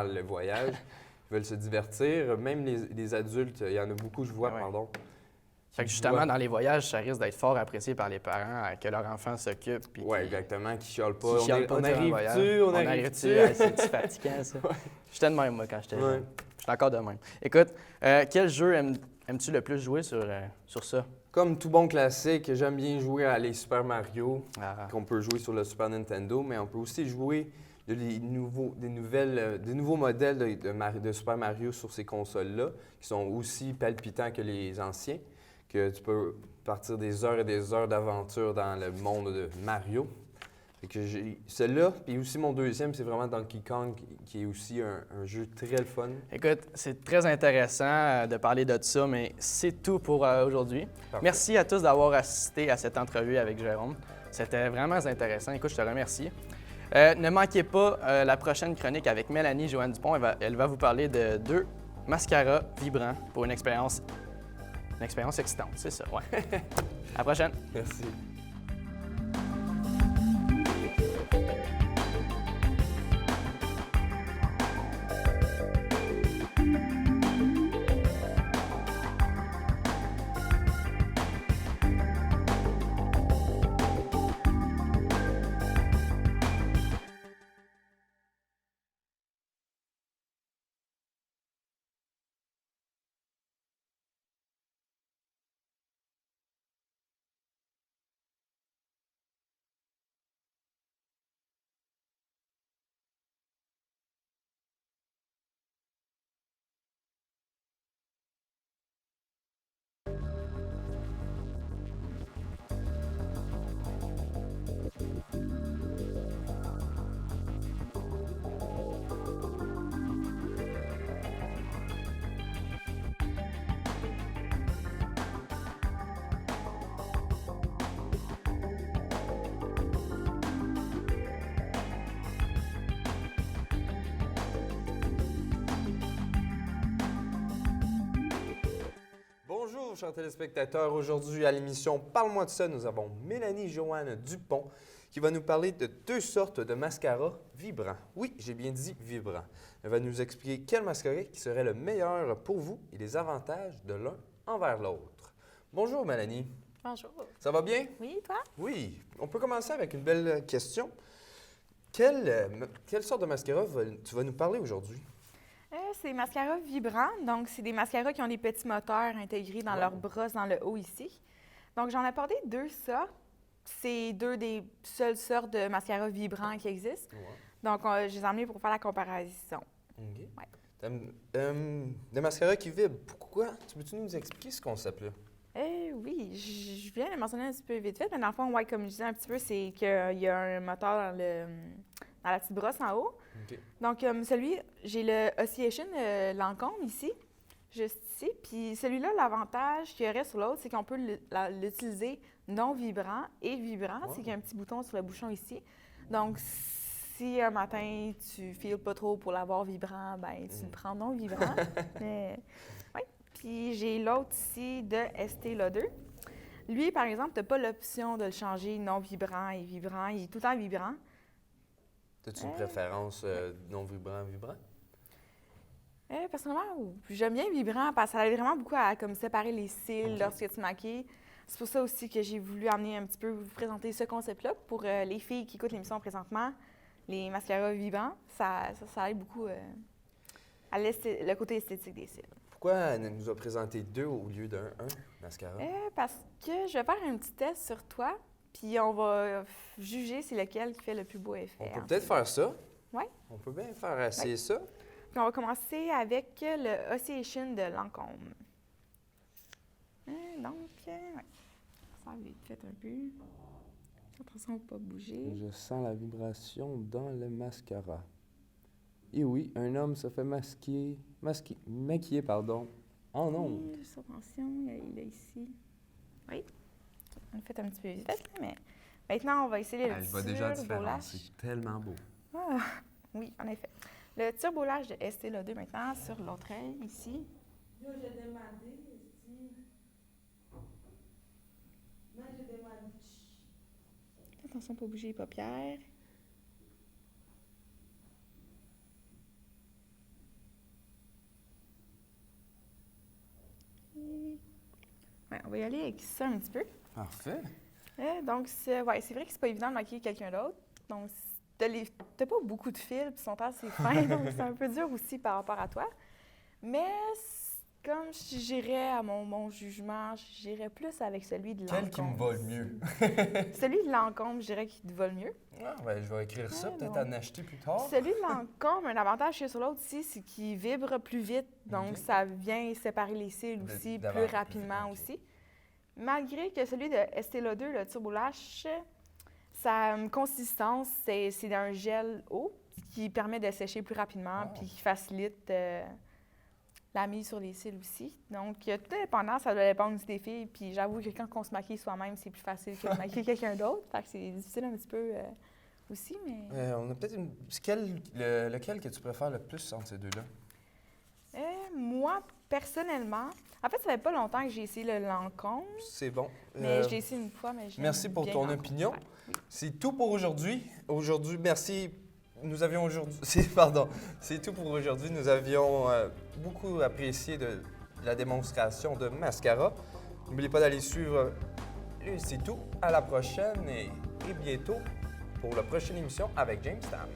le voyage, qui veulent se divertir. Même les adultes, il y en a beaucoup, je vois, Ah ouais. pardon. Fait que justement, dans les voyages, ça risque d'être fort apprécié par les parents, que leur enfant s'occupe. Oui, exactement, qui chialent pas. Qui chialent pas on durant le arrive-tu? On arrive-tu? arrive-tu? Ah, c'est fatigant, ça. J'étais de même, moi, quand j'étais jeune. J'étais encore de même. Écoute, quel jeu aimes-tu le plus jouer sur ça? Comme tout bon classique, j'aime bien jouer à les Super Mario, Ah. qu'on peut jouer sur le Super Nintendo, mais on peut aussi jouer des nouveaux modèles de Super Mario sur ces consoles-là, qui sont aussi palpitants que les anciens, que tu peux partir des heures et des heures d'aventure dans le monde de Mario. Fait que celui-là, puis aussi mon deuxième, c'est vraiment Donkey Kong, qui est aussi un jeu très le fun. Écoute, c'est très intéressant de parler de ça, mais c'est tout pour aujourd'hui. Parfait. Merci à tous d'avoir assisté à cette entrevue avec Jérôme. C'était vraiment intéressant. Écoute, je te remercie. Ne manquez pas la prochaine chronique avec Mélanie Joanne Dupont. Elle va vous parler de 2 mascaras vibrants pour une expérience excitante. C'est ça, ouais. À la prochaine. Merci. Bonjour, chers téléspectateurs. Aujourd'hui, à l'émission Parle-moi de ça, nous avons Mélanie Joanne Dupont qui va nous parler de 2 sortes de mascara vibrants. Oui, j'ai bien dit vibrants. Elle va nous expliquer quel mascara qui serait le meilleur pour vous et les avantages de l'un envers l'autre. Bonjour, Mélanie. Bonjour. Ça va bien? Oui, toi? Oui. On peut commencer avec une belle question. Quelle sorte de mascara tu vas nous parler aujourd'hui? C'est des mascaras vibrants. Donc, c'est des mascaras qui ont des petits moteurs intégrés dans leur brosse, dans le haut ici. Donc, j'en ai apporté 2 sortes. C'est 2 des seules sortes de mascaras vibrants qui existent. Ouais. Donc, je les ai emmenés pour faire la comparaison. OK. Ouais. Des mascaras qui vibrent. Pourquoi? Peux-tu nous expliquer ce concept-là? Oui, je viens de mentionner un petit peu vite fait, mais dans le fond, ouais, comme je disais un petit peu, c'est qu'il y a un moteur dans la petite brosse en haut. OK. Donc, j'ai le Oscillation Lancôme ici, juste ici. Puis celui-là, l'avantage qu'il y aurait sur l'autre, c'est qu'on peut l'utiliser non vibrant et vibrant. Wow. C'est qu'il y a un petit bouton sur le bouchon ici. Donc, si un matin, tu files pas trop pour l'avoir vibrant, ben tu le prends non vibrant. Mais, ouais. Puis j'ai l'autre ici de Estée Lauder. Lui, par exemple, tu n'as pas l'option de le changer non vibrant et vibrant. Il est tout le temps vibrant. As-tu une préférence non vibrant? Personnellement, j'aime bien vibrant parce que ça aide vraiment beaucoup à comme, séparer les cils lorsque tu maquilles. C'est pour ça aussi que j'ai voulu amener un petit peu, vous présenter ce concept-là pour les filles qui écoutent l'émission présentement. Les mascaras vibrants, ça aide beaucoup à le côté esthétique des cils. Pourquoi elle nous a présenté 2 au lieu d'un mascara? Parce que je vais faire un petit test sur toi, puis on va juger c'est lequel qui fait le plus beau effet. On peut peut-être faire ça. Oui. On peut bien faire essayer ça. Puis on va commencer avec le Oscillation de Lancôme. Donc, ça va vite fait un peu. Attention à ne pas bouger. Je sens la vibration dans le mascara. Et oui, un homme se fait maquiller, en ondes. Juste attention, il est ici. Oui. On a fait un petit peu vite, mais maintenant, on va essayer le turbolage. C'est tellement beau. Ah, oui, en effet. Le turbolage de Estée Lauder maintenant sur l'autre œil, ici. Attention à ne pas bouger les paupières. Ouais, on va y aller avec ça un petit peu. Parfait. Donc, c'est vrai que c'est pas évident de maquiller quelqu'un d'autre. Donc, t'as pas beaucoup de fils, puis son temps, c'est fin, donc c'est un peu dur aussi par rapport à toi. Mais comme j'irais à mon jugement, j'irais plus avec celui de Lancôme. Quel qui me va le mieux? Celui de Lancôme, je dirais qu'il te va le mieux. Ah, ben, je vais écrire ça, peut-être en acheter plus tard. Celui de Lancôme, un avantage qu'il y a sur l'autre aussi, c'est qu'il vibre plus vite. Donc, ça vient séparer les cils aussi plus rapidement aussi. Malgré que celui de Estée Lauder, le Turbo Lash, sa consistance, c'est d'un gel eau qui permet de sécher plus rapidement puis qui facilite la mise sur les cils aussi. Donc, tout dépendant, ça doit dépendre aussi des filles. Puis j'avoue que quand on se maquille soi-même, c'est plus facile que de maquiller quelqu'un d'autre. Fait que c'est difficile un petit peu aussi, mais... on a peut-être une... lequel que tu préfères le plus entre ces deux-là? Moi, personnellement, en fait, ça fait pas longtemps que j'ai essayé le Lancôme. C'est bon. Mais je l'ai essayé une fois, mais merci pour ton opinion. Ouais, oui. C'est tout pour aujourd'hui. Merci. Nous avions aujourd'hui... C'est tout pour aujourd'hui. Nous avions beaucoup apprécié de la démonstration de mascara. N'oubliez pas d'aller suivre C'est tout. À la prochaine et bientôt pour la prochaine émission avec Jamestown.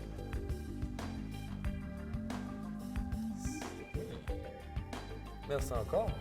Merci encore.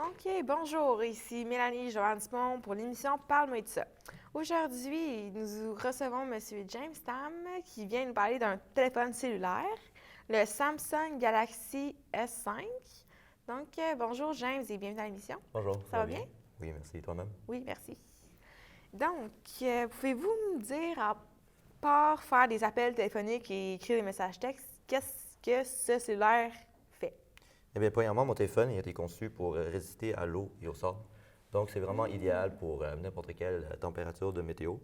OK, bonjour, ici Mélanie Johannes-Dumont pour l'émission Parle-moi de ça. Aujourd'hui, nous recevons M. James Tam qui vient nous parler d'un téléphone cellulaire, le Samsung Galaxy S5. Donc, bonjour James et bienvenue à l'émission. Bonjour. Ça va bien? Oui, merci. Toi-même? Oui, merci. Donc, pouvez-vous me dire, à part faire des appels téléphoniques et écrire des messages textes, qu'est-ce que ce cellulaire fait? Eh bien, premièrement, mon téléphone il a été conçu pour résister à l'eau et au sable. Donc, c'est vraiment idéal pour n'importe quelle température de météo.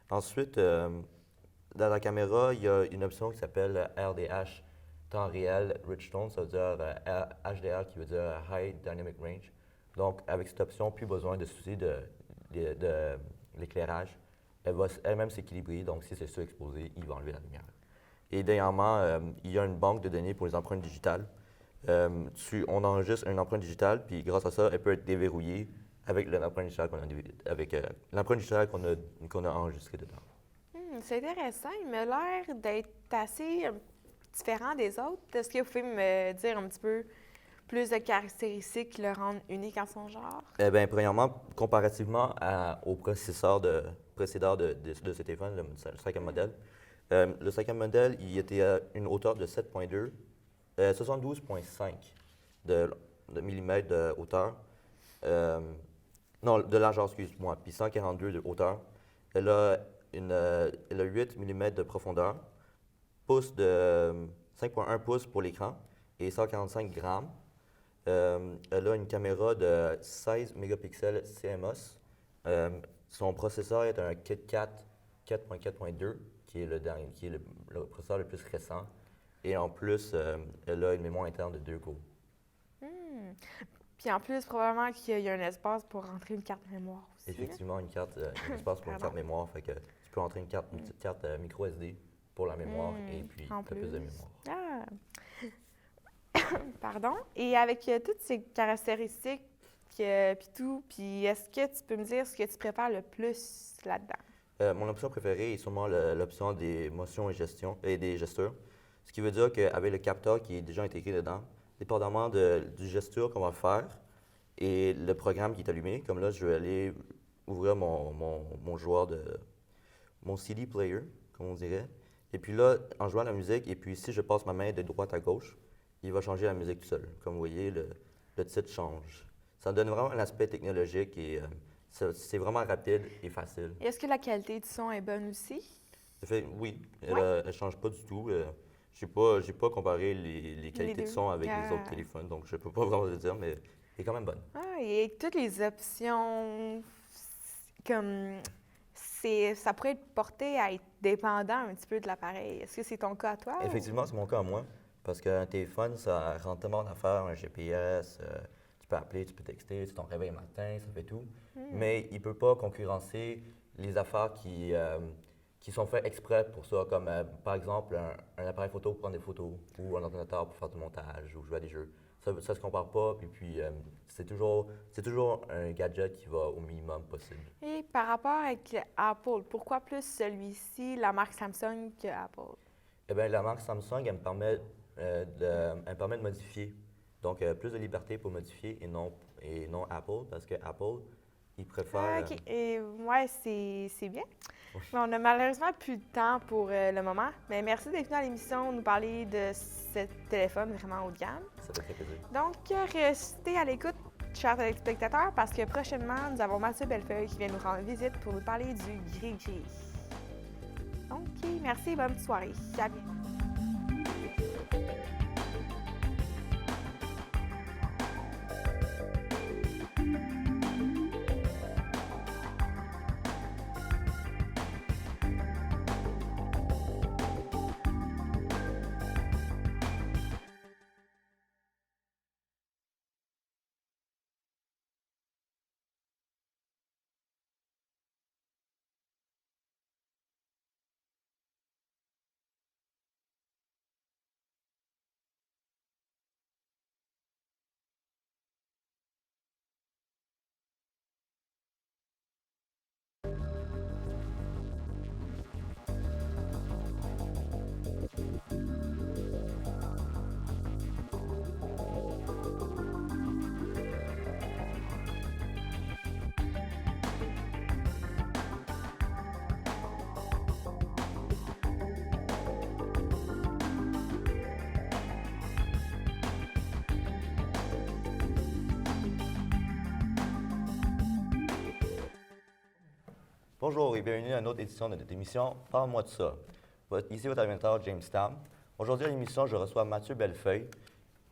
Ensuite, dans la caméra, il y a une option qui s'appelle RDH, temps réel Rich Tone, ça veut dire HDR qui veut dire High Dynamic Range. Donc, avec cette option, plus besoin de se soucier de l'éclairage. Elle va elle-même s'équilibrer, donc si c'est surexposé, il va enlever la lumière. Et dernièrement, il y a une banque de données pour les empreintes digitales. On enregistre une empreinte digitale, puis grâce à ça, elle peut être déverrouillée avec l'empreinte digitale qu'on a enregistrée dedans. C'est intéressant. Il m'a l'air d'être assez différent des autres. Est-ce que vous pouvez me dire un petit peu plus de caractéristiques qui le rendent unique en son genre? Eh bien, premièrement, comparativement au précédent de ce téléphone, le cinquième modèle, le cinquième modèle, il était à une hauteur de 7,2, 72,5 de millimètres de hauteur. Non, de largeur, excuse-moi, puis 142 de hauteur. Elle a 8 mm de profondeur, 5,1 pouces pour l'écran et 145 grammes. Elle a une caméra de 16 mégapixels CMOS. Son processeur est un KitKat 4.4.2, qui est le processeur le plus récent. Et en plus, elle a une mémoire interne de 2 Go. Puis en plus, probablement qu'il y a un espace pour rentrer une carte mémoire aussi. Effectivement, un espace pour une carte mémoire. Fait que tu peux rentrer une petite carte micro SD pour la mémoire et puis un peu plus de mémoire. Ah! Pardon. Et avec toutes ces caractéristiques, puis est-ce que tu peux me dire ce que tu préfères le plus là-dedans? Mon option préférée est sûrement l'option des motions et des gestures. Ce qui veut dire qu'avec le capteur qui est déjà intégré dedans, dépendamment du gesture qu'on va faire et le programme qui est allumé, comme là, je vais aller ouvrir mon joueur mon CD player, comme on dirait. Et puis là, en jouant la musique, et puis si je passe ma main de droite à gauche, il va changer la musique tout seul. Comme vous voyez, le titre change. Ça donne vraiment un aspect technologique et c'est vraiment rapide et facile. Et est-ce que la qualité du son est bonne aussi? Oui, elle ne change pas du tout. J'ai pas comparé les qualités de son avec les autres téléphones, donc je ne peux pas vraiment le dire, mais elle est quand même bonne. Ah, et toutes les options, comme ça pourrait être porté à être dépendant un petit peu de l'appareil. Est-ce que c'est ton cas à toi? Effectivement, c'est mon cas à moi. Parce qu'un téléphone, ça rentre tellement d'affaires, un GPS, tu peux appeler, tu peux texter, tu t'en réveilles le matin, ça fait tout. Mais il ne peut pas concurrencer les affaires qui sont faites exprès pour ça, comme par exemple un appareil photo pour prendre des photos ou un ordinateur pour faire du montage ou jouer à des jeux. Ça ne se compare pas, puis c'est toujours un gadget qui va au minimum possible. Et par rapport avec Apple, pourquoi plus celui-ci, la marque Samsung, que Apple? Eh bien, la marque Samsung, elle me permet de modifier. Donc, plus de liberté pour modifier et non Apple, parce que Apple, ils préfèrent... OK. Et ouais, c'est bien. Mais on n'a malheureusement plus de temps pour le moment. Mais merci d'être venu à l'émission nous parler de ce téléphone vraiment haut de gamme. Ça fait très plaisir. Donc, restez à l'écoute, chers téléspectateurs, parce que prochainement, nous avons Mathieu Bellefeuille qui vient nous rendre visite pour nous parler du gris-gris. OK, merci et bonne soirée. À bientôt. Bonjour et bienvenue à une autre édition de notre émission Parle-moi de ça. Ici votre animateur James Tam. Aujourd'hui à l'émission, je reçois Mathieu Bellefeuille.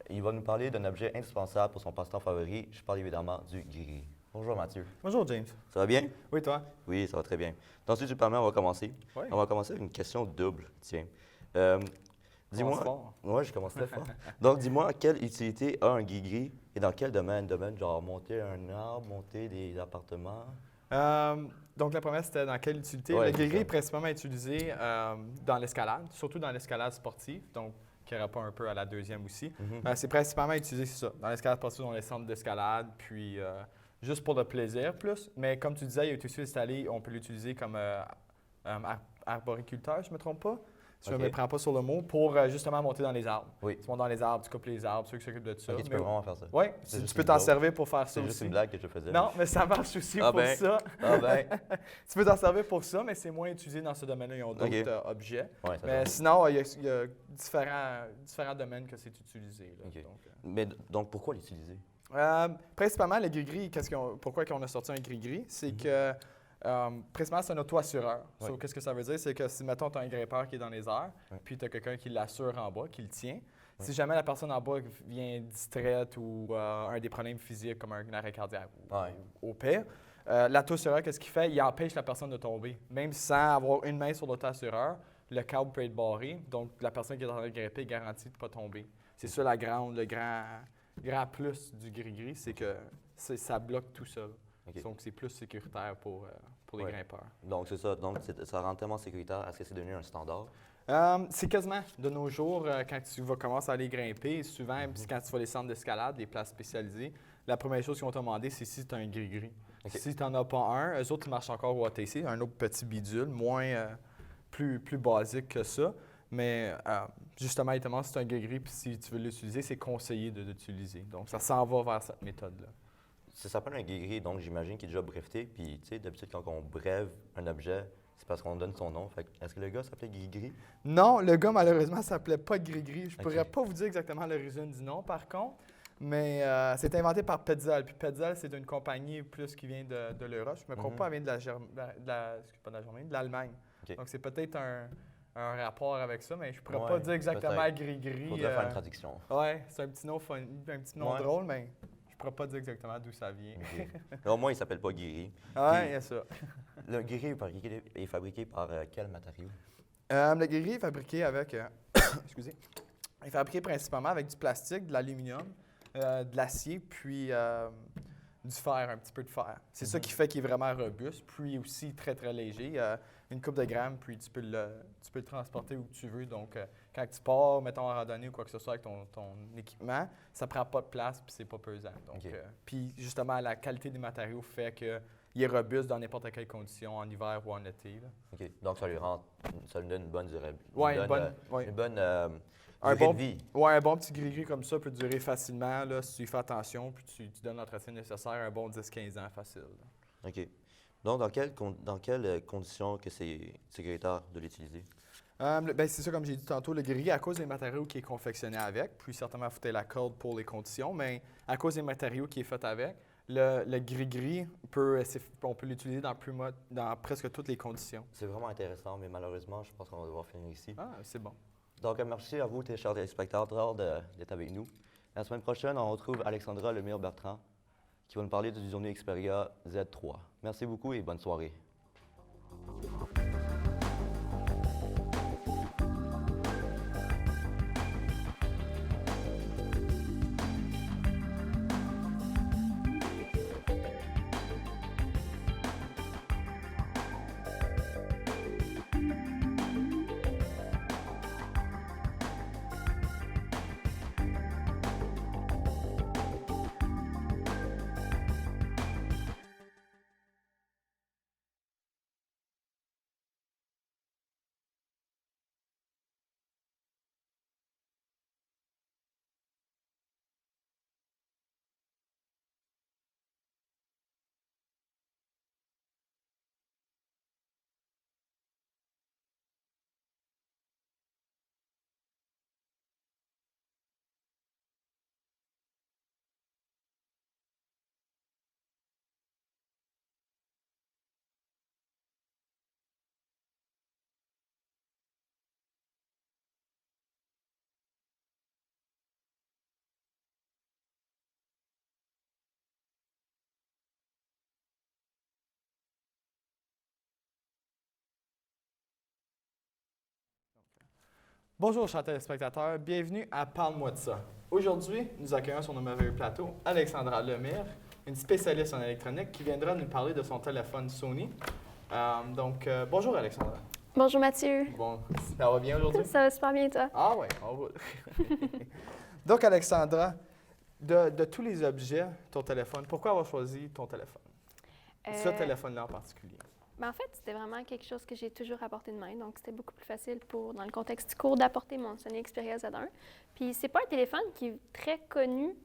Il va nous parler d'un objet indispensable pour son passe-temps favori. Je parle évidemment du gris-gris. Bonjour Mathieu. Bonjour, James. Ça va bien? Oui, toi? Oui, ça va très bien. Donc si tu le permets, on va commencer. Oui. On va commencer avec une question double. Tiens. Commence fort. Oui, je commence très fort. Donc dis-moi, quelle utilité a un gris-gris et dans quel domaine? Domaine genre monter un arbre, monter des appartements? Donc, la première, c'était dans quelle utilité? Ouais, le gris-gris c'est ça. est principalement utilisé dans l'escalade, surtout dans l'escalade sportive, donc qui répond un peu à la deuxième aussi. C'est principalement utilisé, c'est ça, dans l'escalade sportive, dans les centres d'escalade, puis juste pour le plaisir plus. Mais comme tu disais, il est aussi installé, on peut l'utiliser comme arboriculteur, je ne me trompe pas. Si je ne me prends pas sur le mot, pour justement monter dans les arbres. Oui. Tu montes dans les arbres, tu coupes les arbres, ceux qui s'occupent de ça. Ok, tu peux vraiment faire ça. Oui, C'est tu juste peux une t'en joke. servir pour faire ça C'est aussi. juste une blague que je faisais. Non, mais ça marche aussi Ah pour ben. ça. Ah ben. Tu peux t'en servir pour ça, mais c'est moins utilisé dans ce domaine-là. Ils ont d'autres Ok. objets. Ouais, ça Mais va. sinon, il y a différents domaines que c'est utilisé. Là. Ok. Donc, Mais donc pourquoi l'utiliser? principalement, le gris-gris, pourquoi on a sorti un gris-gris? C'est que, principalement, c'est un auto-assureur. Ouais. So, qu'est-ce que ça veut dire? C'est que si, mettons, tu as un grimpeur qui est dans les airs, Ouais. puis tu as quelqu'un qui l'assure en bas, qui le tient, si jamais la personne en bas vient distraite ou a un des problèmes physiques comme un arrêt cardiaque ou au pire, l'auto-assureur, qu'est-ce qu'il fait? Il empêche la personne de tomber. Même sans avoir une main sur l'auto-assureur, le câble peut être barré, donc la personne qui est en train de grimper est garantie de ne pas tomber. C'est ça le grand plus du gris-gris, c'est que ça bloque tout ça. Ok. Donc c'est plus sécuritaire pour les Ouais. grimpeurs. Donc c'est ça. Donc ça rend tellement sécuritaire. Est-ce que c'est devenu un standard? C'est quasiment de nos jours, quand tu vas commencer à aller grimper, souvent, puis quand tu vas les centres d'escalade, les places spécialisées, la première chose qu'ils vont te demander, c'est si tu as un gris-gris. Ok. Si tu n'en as pas un, eux autres, ils marchent encore au ATC, un autre petit bidule, plus basique que ça. Mais justement, évidemment, si tu as un gris-gris, puis si tu veux l'utiliser, c'est conseillé de l'utiliser. Donc, ça s'en va vers cette méthode-là. Ça s'appelle un gris-gris, donc j'imagine qu'il est déjà breveté. Puis, tu sais, d'habitude, quand on brève un objet, c'est parce qu'on donne son nom. Fait que, est-ce que le gars s'appelait gris-gris? Non, le gars, malheureusement, s'appelait pas gris-gris. Je Ok. pourrais pas vous dire exactement l'origine du nom, par contre. Mais c'est inventé par Petzl. Puis Petzl, c'est une compagnie plus qui vient de l'Europe. Je me trompe pas, elle vient de l'Allemagne. Ok. Donc, c'est peut-être un rapport avec ça, mais je pourrais Ouais, pas dire exactement peut-être. gris-gris. Faudrait faire une traduction. Ouais, c'est un petit nom, un petit nom Ouais. drôle, mais je pourrais pas dire exactement d'où ça vient. Ok. Mais au moins, il s'appelle pas gris. Ouais, il y a ça. Le gris est fabriqué par quel matériau? Le gris est fabriqué avec, excusez, il est fabriqué principalement avec du plastique, de l'aluminium, de l'acier, puis du fer, un petit peu de fer. C'est ça qui fait qu'il est vraiment robuste, puis aussi très, très léger. Une coupe de grammes, puis tu peux le transporter où tu veux. Donc, quand tu pars, mettons en randonnée ou quoi que ce soit avec ton équipement, ça prend pas de place, puis c'est pas pesant. Donc, Ok. puis justement, la qualité des matériaux fait qu'il est robuste dans n'importe quelle condition, en hiver ou en été. Là. OK. Donc, ça lui donne une bonne durée. Ouais, une bonne durée bon- de vie. Ouais, un bon petit gris-gris comme ça peut durer facilement, là, si tu y fais attention, puis tu donnes l'entretien nécessaire, un bon 10-15 ans facile. Là. OK. Donc, dans quelles conditions que c'est sécuritaire de l'utiliser? Ben, c'est ça, comme j'ai dit tantôt, le gris, à cause des matériaux qui est confectionné avec, puis certainement, il faut la corde pour les conditions, mais à cause des matériaux qui est fait avec, le gris-gris, on peut l'utiliser dans presque toutes les conditions. C'est vraiment intéressant, mais malheureusement, je pense qu'on va devoir finir ici. Ah, c'est bon. Donc, merci à vous, chers téléspectateurs, d'être avec nous. La semaine prochaine, on retrouve Alexandra Lemire-Bertrand qui va nous parler du Zoom Xperia Z3. Merci beaucoup et bonne soirée. Bonjour, chers téléspectateurs. Bienvenue à Parle-moi de ça. Aujourd'hui, nous accueillons sur nos merveilleux plateaux Alexandra Lemire, une spécialiste en électronique qui viendra nous parler de son téléphone Sony. Bonjour Alexandra. Bonjour Mathieu. Bon, ça va bien aujourd'hui? Ça va super bien, toi? Ah oui, on roule. Donc Alexandra, de tous les objets, ton téléphone, pourquoi avoir choisi ton téléphone? Ce téléphone-là en particulier. En fait, c'était vraiment quelque chose que j'ai toujours à portée de main. Donc, c'était beaucoup plus facile dans le contexte du cours, d'apporter mon Sony Xperia Z1. Puis, c'est pas un téléphone qui est très connu,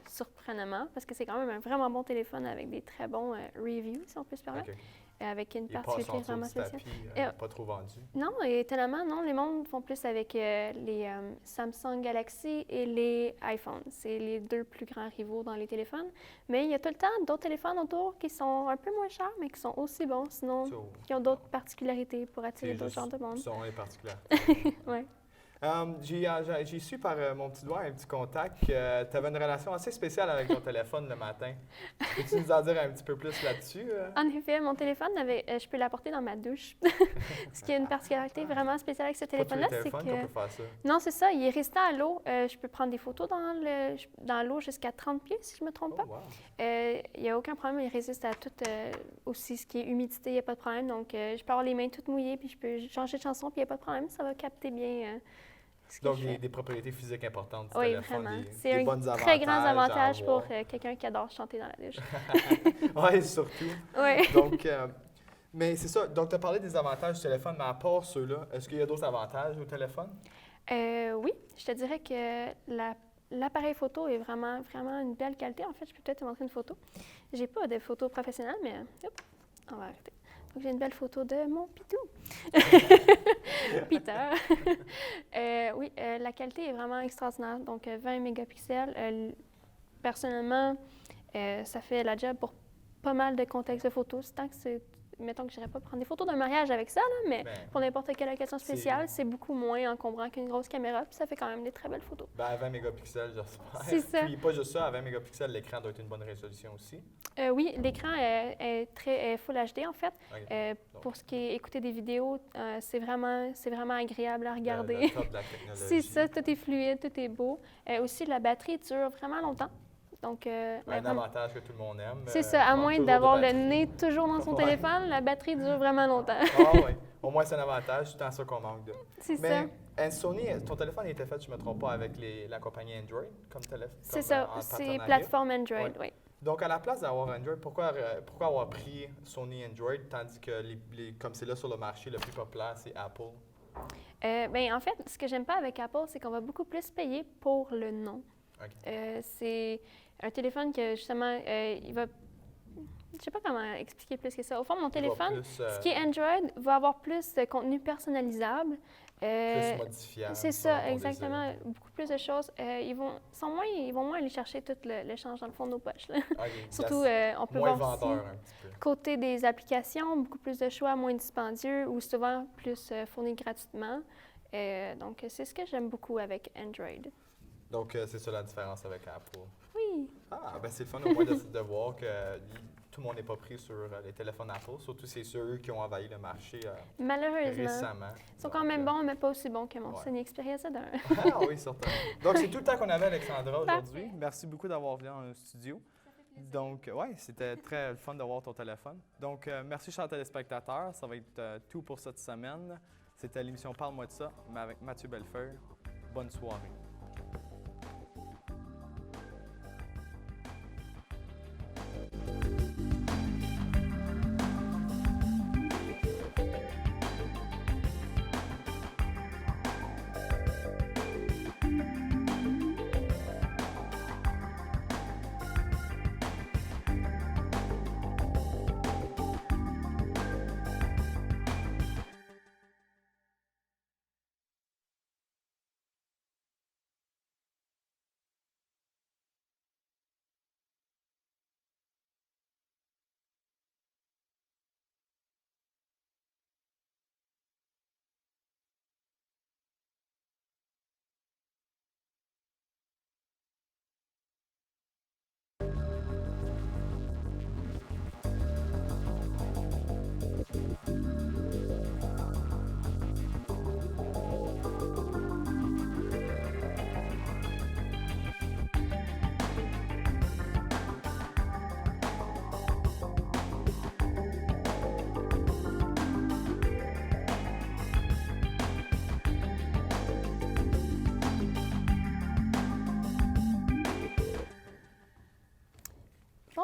surprenamment, parce que c'est quand même un vraiment bon téléphone avec des très bons reviews, si on peut se permettre. OK. Avec une Il passe particularité en dessous vraiment du spéciale. tapis, pas trop vendu. Non, étonnamment, non. Les mondes font plus avec les Samsung Galaxy et les iPhones. C'est les deux plus grands rivaux dans les téléphones. Mais il y a tout le temps d'autres téléphones autour qui sont un peu moins chers, mais qui sont aussi bons, sinon qui ont d'autres particularités pour attirer d'autres genres de monde. Sont les particularités. Oui. J'ai su par mon petit doigt, un petit contact, que tu avais une relation assez spéciale avec ton téléphone le matin. Peux-tu nous en dire un petit peu plus là-dessus? En effet, mon téléphone, je peux l'apporter dans ma douche. Ce qui est une particularité vraiment spéciale avec ce téléphone-là, c'est que... qu'on peut faire ça. Non, c'est ça. Il est résistant à l'eau. Je peux prendre des photos dans l'eau jusqu'à 30 pieds, si je ne me trompe pas. Wow. Il n'y a aucun problème. Il résiste à tout, aussi ce qui est humidité, il n'y a pas de problème. Donc, je peux avoir les mains toutes mouillées, puis je peux changer de chanson, puis il n'y a pas de problème. Ça va capter bien... Donc, des propriétés physiques importantes du oui, téléphone. Vraiment. Des C'est bons un très grand avantage pour quelqu'un qui adore chanter dans la douche. Oui, surtout. Oui. Donc, mais c'est ça. Donc, tu as parlé des avantages du téléphone, mais à part ceux-là, est-ce qu'il y a d'autres avantages au téléphone? Oui, je te dirais que l'appareil photo est vraiment une belle qualité. En fait, je peux peut-être te montrer une photo. J'ai pas de photo professionnelle, mais hop, on va arrêter. Donc, j'ai une belle photo de mon pitou. Peter. Oui, la qualité est vraiment extraordinaire. Donc, 20 mégapixels. Personnellement, ça fait la job pour pas mal de contextes de photos. Tant que c'est... Mettons que je n'irais pas prendre des photos d'un mariage avec ça, là, mais pour n'importe quelle occasion spéciale, c'est beaucoup moins encombrant qu'une grosse caméra, puis ça fait quand même des très belles photos. À 20 mégapixels, j'espère. C'est ça. Puis pas juste ça, à 20 mégapixels, l'écran doit être une bonne résolution aussi. Oui, l'écran est très Full HD, en fait. Okay. Pour ce qui est écouter des vidéos, c'est vraiment agréable à regarder. Le top de la technologie. C'est ça, tout est fluide, tout est beau. Aussi, la batterie dure vraiment longtemps. Donc, un avantage que tout le monde aime. C'est ça, à moins d'avoir le nez toujours dans son téléphone, la batterie dure vraiment longtemps. Ah oui, au moins c'est un avantage, c'est ça qu'on manque de. C'est ça. Mais Sony, ton téléphone était fait, je ne me trompe pas, avec la compagnie Android comme téléphone? C'est ça, c'est plateforme Android, oui. Donc, à la place d'avoir Android, pourquoi avoir pris Sony Android, tandis que, comme c'est là sur le marché, le plus populaire, c'est Apple? En fait, ce que j'aime pas avec Apple, c'est qu'on va beaucoup plus payer pour le nom. Okay. C'est un téléphone que, justement, il va... Je sais pas comment expliquer plus que ça. Au fond, mon téléphone, ce qui est Android, va avoir plus de contenu personnalisable. Plus modifiable. C'est ça, exactement. Beaucoup plus de choses. Ils vont moins aller chercher tout le change dans le fond de nos poches. Là. Okay. Surtout, on peut moins voir vendeur, aussi, un petit peu. côté des applications, beaucoup plus de choix, moins dispendieux ou souvent plus fournis gratuitement. Donc, c'est ce que j'aime beaucoup avec Android. Donc, c'est ça la différence avec Apple. Oui. Ah, ben c'est le fun au moins de voir que tout le monde n'est pas pris sur les téléphones Apple, surtout c'est ceux qui ont envahi le marché malheureusement. Récemment. Ils sont quand même bons, mais pas aussi bons que mon Sony Xperia Z1. Ah oui, certainement. Donc, c'est tout le temps qu'on avait, Alexandra, aujourd'hui. Merci beaucoup d'avoir venu en studio. Donc, oui, c'était très fun d'avoir ton téléphone. Donc, merci, chers téléspectateurs. Ça va être tout pour cette semaine. C'était l'émission Parle-moi de ça, mais avec Mathieu Bellefeuille. Bonne soirée.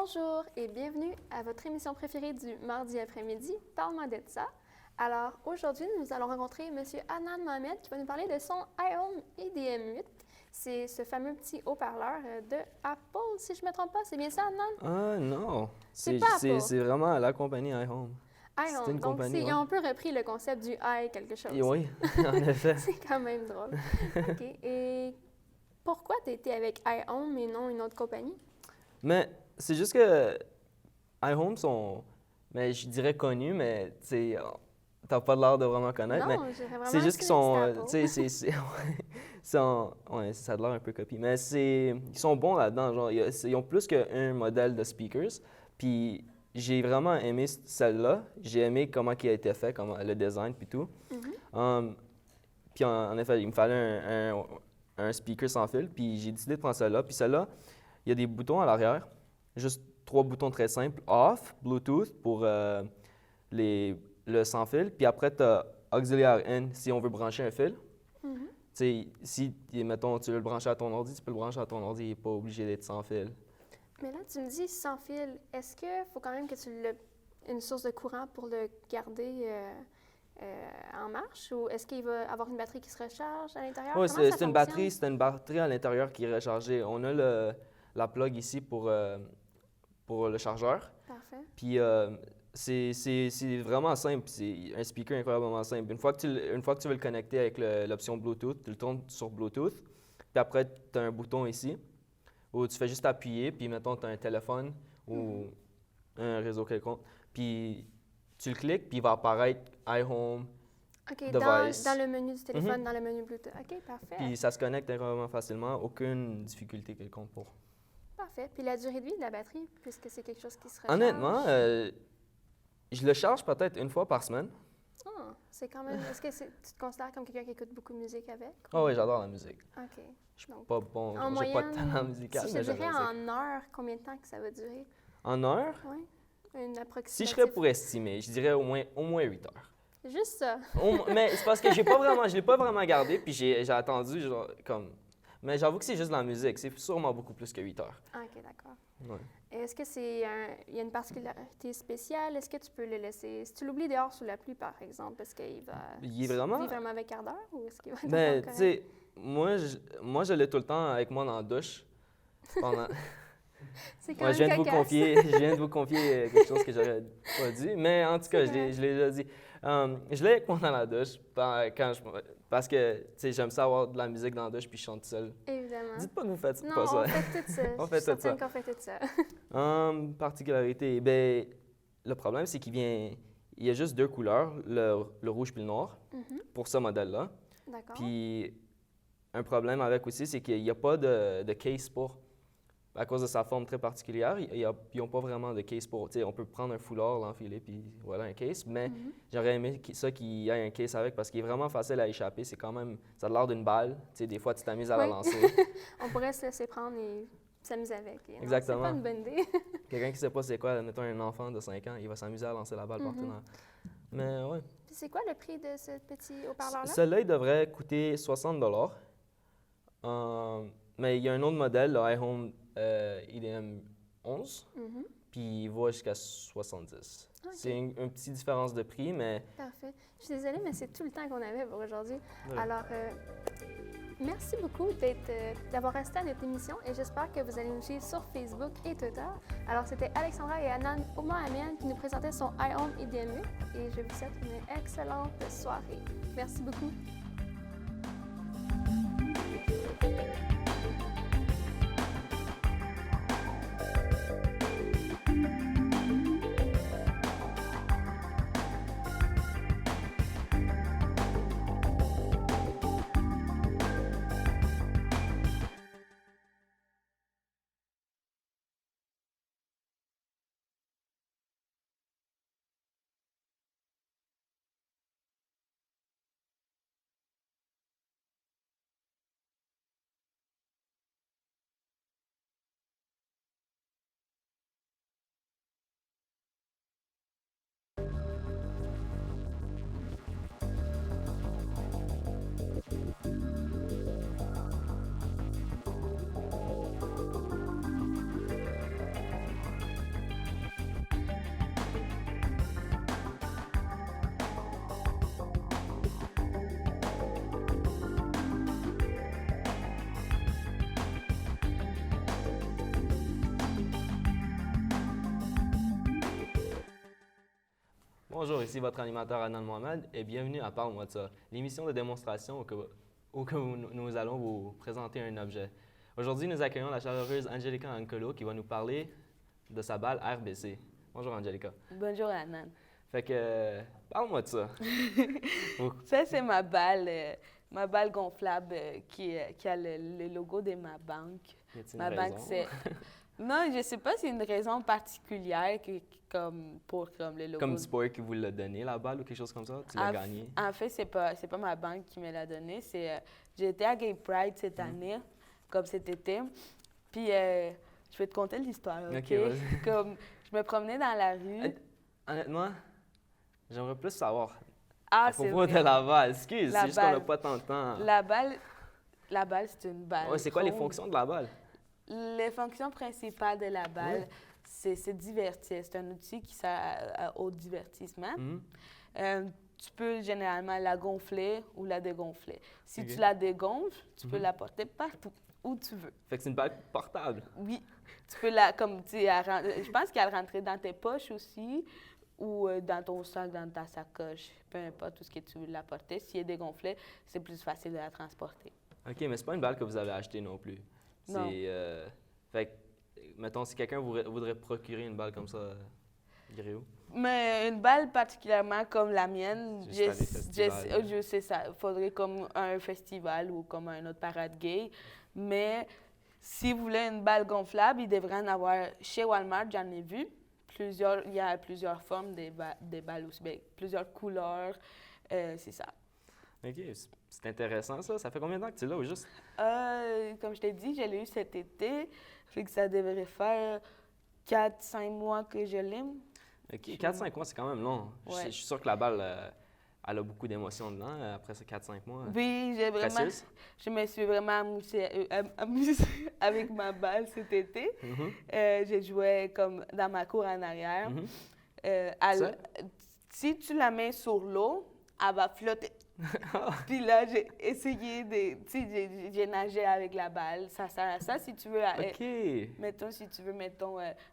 Bonjour et bienvenue à votre émission préférée du mardi après-midi, Parle-moi de ça. Alors aujourd'hui, nous allons rencontrer M. Adnan Mohamed qui va nous parler de son iHome IDM8. C'est ce fameux petit haut-parleur de Apple, si je ne me trompe pas. C'est bien ça, Adnan? Ah non, C'est pas Apple. c'est vraiment la compagnie iHome. C'est iHome. une Donc, compagnie, ils ouais. ont un peu repris le concept du i quelque chose. Et oui, en effet. C'est quand même drôle. OK. Et pourquoi tu étais avec iHome et non une autre compagnie? Mais c'est juste que iHome sont, mais je dirais connus, mais tu sais, t'as pas l'air de vraiment connaître. Non, mais j'irais vraiment c'est juste qu'ils assumer sont, que c'était tu sais, ouais, ça a l'air un peu copie. Mais ils sont bons là-dedans. Genre, ils ont plus qu'un modèle de speakers. Puis j'ai vraiment aimé celle-là. J'ai aimé comment il a été fait, comment le design puis tout. Puis en effet, il me fallait un speaker sans fil. Puis j'ai décidé de prendre celle-là. Puis celle-là, il y a des boutons à l'arrière. Juste 3 boutons très simples. Off, Bluetooth pour le sans fil. Puis après, tu as auxiliaire N si on veut brancher un fil. Tu sais, si, mettons, tu veux le brancher à ton ordi, tu peux le brancher à ton ordi. Il n'est pas obligé d'être sans fil. Mais là, tu me dis sans fil. Est-ce qu'il faut quand même que tu aies une source de courant pour le garder en marche? Ou est-ce qu'il va avoir une batterie qui se recharge à l'intérieur? Oui, Comment ça c'est une batterie à l'intérieur qui est rechargée. On a la plug ici pour le chargeur. Parfait. Puis c'est vraiment simple. C'est un speaker incroyablement simple. Une fois que tu veux le connecter avec l'option Bluetooth, tu le tournes sur Bluetooth. Puis après, tu as un bouton ici où tu fais juste appuyer. Puis mettons, tu as un téléphone ou un réseau quelconque. Puis tu le cliques, puis il va apparaître iHome, OK, device. dans le menu du téléphone, dans le menu Bluetooth. OK, parfait. Puis ça se connecte incroyablement facilement. Aucune difficulté quelconque pour. Parfait. Puis la durée de vie de la batterie, puisque c'est quelque chose qui se recharge? Honnêtement, je le charge peut-être une fois par semaine. Ah, c'est quand même... Est-ce que tu te considères comme quelqu'un qui écoute beaucoup de musique avec? Ah oui, j'adore la musique. OK. Je suis pas bon, En j'ai pas de moyenne, talent musical, si mais je j'aime la dirais musique. en heure, combien de temps que ça va durer? En heure? Oui, une approximative. Si je serais pour estimer, je dirais au moins 8 heures. Juste ça. Mais c'est parce que je l'ai pas vraiment gardé, puis j'ai attendu, genre, comme... Mais j'avoue que c'est juste la musique, c'est sûrement beaucoup plus que 8 heures. Ah, OK, d'accord. Ouais. Est-ce que il y a une particularité spéciale? Est-ce que tu peux le laisser... Si tu l'oublies dehors sous la pluie, par exemple, est-ce qu'il va Il est vraiment... vivre un mauvais quart d'heure ou est-ce qu'il va être Ben, encore tu correct? sais, moi, je l'ai tout le temps avec moi dans la douche. Pendant... C'est quand Ouais, même je cocasse. je viens de vous confier quelque chose que j'aurais pas dit. Mais en tout cas, je l'ai déjà dit. Je l'ai avec moi dans la douche parce que, tu sais, j'aime ça avoir de la musique dans la douche puis je chante tout seul. Évidemment. Dites pas que vous faites Non, pas ça. on fait tout ça. On Je fait suis tout ça. certaine qu'on fait tout ça. Particularité, ben, le problème, c'est il y a juste 2 couleurs, le rouge puis le noir, pour ce modèle-là. D'accord. Puis, un problème avec aussi, c'est qu'il n'y a pas de case pour. À cause de sa forme très particulière, ils n'ont pas vraiment de case pour. Tu sais, on peut prendre un foulard, l'enfiler, puis voilà un case. Mais j'aurais aimé qu'il y ait un case avec parce qu'il est vraiment facile à échapper. C'est quand même. Ça a l'air d'une balle. Tu sais, des fois, tu t'amuses à la Oui. lancer. On pourrait se laisser prendre et s'amuser avec. Et non, Exactement. c'est pas une bonne idée. Quelqu'un qui ne sait pas c'est quoi, mettons un enfant de 5 ans, il va s'amuser à lancer la balle partout dans. Mais ouais. Puis c'est quoi le prix de ce petit haut-parleur-là? Celui-là, il devrait coûter 60 mais il y a un autre modèle, le iHome IDM 11, puis il va jusqu'à 70. Ok. C'est une petite différence de prix, mais Parfait. Je suis désolée, mais c'est tout le temps qu'on avait pour aujourd'hui. Ouais. Alors, merci beaucoup d'avoir resté à notre émission et j'espère que vous allez nous suivre sur Facebook et Twitter. Alors, c'était Alexandra et Adnan Mohamed qui nous présentaient son iHome IDM8 et je vous souhaite une excellente soirée. Merci beaucoup. Bonjour, ici votre animateur Adnan Mohamed et bienvenue à Parle-moi de ça, l'émission de démonstration où nous allons vous présenter un objet. Aujourd'hui, nous accueillons la chaleureuse Angelica Ancolo qui va nous parler de sa balle RBC. Bonjour Angelica. Bonjour Adnan. Fait que, parle-moi de ça. Ça, c'est ma balle gonflable qui a le logo de ma banque. Y a-t-il Ma une banque, raison? c'est... Non, je ne sais pas s'il y a une raison particulière pour le logo. Comme Sport qui vous l'a donné, la balle ou quelque chose comme ça? Tu l'as gagné? En fait, c'est pas ma banque qui me l'a donné. J'ai été à Gay Pride cette année, comme cet été. Puis, je vais te conter l'histoire, OK? OK, vas-y. Comme, je me promenais dans la rue. Honnêtement, j'aimerais plus savoir. Ah, À c'est propos de vrai. la balle, excuse, La c'est juste qu'on n'a balle. pas tant de temps. La balle, c'est une balle. Ouais, c'est quoi les ronde. fonctions de la balle? Les fonctions principales de la balle, Ouais. c'est divertir. C'est un outil qui sert au divertissement. Mhm. Tu peux généralement la gonfler ou la dégonfler. Si Ok. tu la dégonfles, tu peux Mhm. la porter partout, où tu veux. Fait que c'est une balle portable. Oui. Tu peux la, comme tu sais, je pense qu'elle rentrait dans tes poches aussi ou dans ton sac, dans ta sacoche, peu importe où ce que tu veux la porter. Si elle est dégonflée, c'est plus facile de la transporter. OK, mais c'est pas une balle que vous avez achetée non plus. Non. Fait que, mettons, si quelqu'un voudrait procurer une balle comme ça, irait où? Mais une balle particulièrement comme la mienne, Juste à des festivals. je sais ça. Il faudrait comme un festival ou comme un autre parade gay. Mais si vous voulez une balle gonflable, il devrait en avoir chez Walmart, j'en ai vu. Il y a plusieurs formes des balles aussi, bien, plusieurs couleurs. C'est ça. OK, c'est intéressant ça. Ça fait combien de temps que tu l'as au juste? Comme je t'ai dit, je l'ai eu cet été. Fait que ça devrait faire 4-5 mois que je l'aime. OK, 4-5 mois, c'est quand même long. Ouais. Je suis sûr que la balle, elle a beaucoup d'émotions dedans après ces 4-5 mois. Oui, Précieuse? je me suis vraiment amusée avec ma balle cet été. Mhm. Je jouais comme dans ma cour en arrière. Mhm. Elle- si tu la mets sur l'eau, elle va flotter. Puis là, j'ai essayé de... Tu sais, j'ai nagé avec la balle. Ça sert à ça si tu veux... OK. Mettons, si tu veux,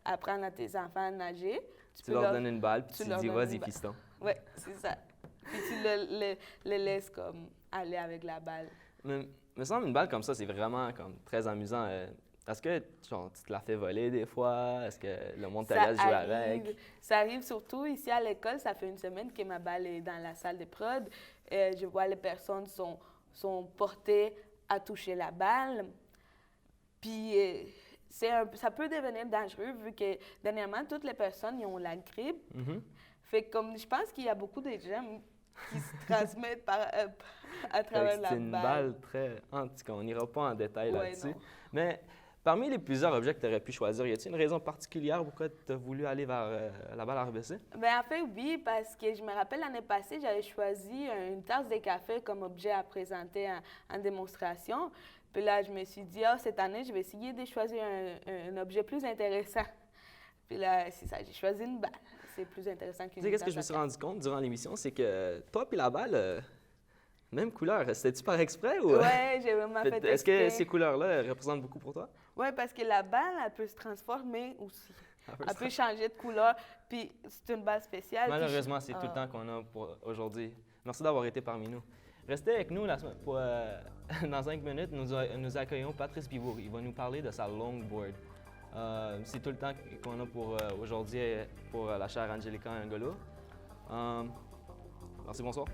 apprendre à tes enfants à nager. Tu leur donnes une balle, puis tu leur dis, donnes vas-y, une balle. fiston. Oui, c'est ça. Puis tu le laisses comme aller avec la balle. Mais me semble une balle comme ça, c'est vraiment comme très amusant. Est-ce que genre, tu te la fais voler des fois? Est-ce que le monde te laisse jouer avec? Ça arrive surtout ici à l'école. Ça fait une semaine que ma balle est dans la salle de prod. Je vois les personnes sont portées à toucher la balle. Puis ça peut devenir dangereux vu que dernièrement, toutes les personnes ils ont la grippe. Mhm. Fait que comme je pense qu'il y a beaucoup de gens qui se transmettent à travers la C'est une balle très... En tout cas, on n'ira pas en détail Ouais, là-dessus. non. Mais parmi les plusieurs objets que tu aurais pu choisir, y a-t-il une raison particulière pourquoi tu as voulu aller vers la balle RBC? Bien, en fait, oui, parce que je me rappelle l'année passée, j'avais choisi une tasse de café comme objet à présenter en démonstration. Puis là, je me suis dit, cette année, je vais essayer de choisir un objet plus intéressant. Puis là, c'est ça, j'ai choisi une balle. C'est plus intéressant qu'une Tu sais, qu'est-ce que je me tasse suis à rendu compte durant l'émission, c'est que toi et la balle, même couleur, c'était-tu par exprès ou... café. Oui, j'ai vraiment fait Est-ce que exprès. ces couleurs-là représentent beaucoup pour toi? Oui, parce que la balle, elle peut se transformer aussi. Elle peut changer de couleur. Puis c'est une balle spéciale. puis Malheureusement, c'est tout le temps qu'on a pour aujourd'hui. Merci d'avoir été parmi nous. Restez avec nous dans 5 minutes. Nous accueillons Patrice Bivour. Il va nous parler de sa longboard. C'est tout le temps qu'on a pour aujourd'hui pour la chère Angelica Ancolo. Merci, bonsoir.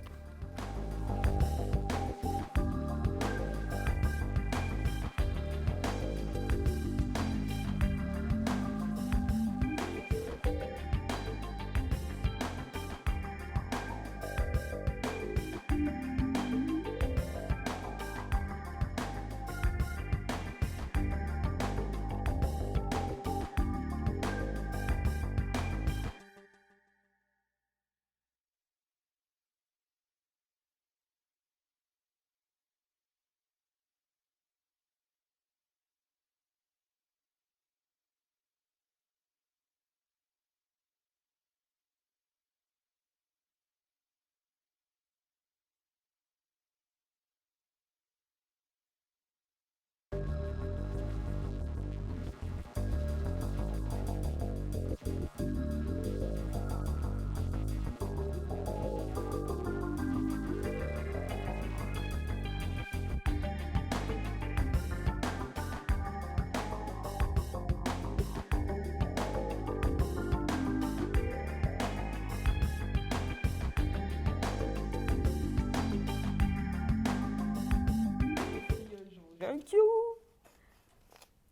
Thank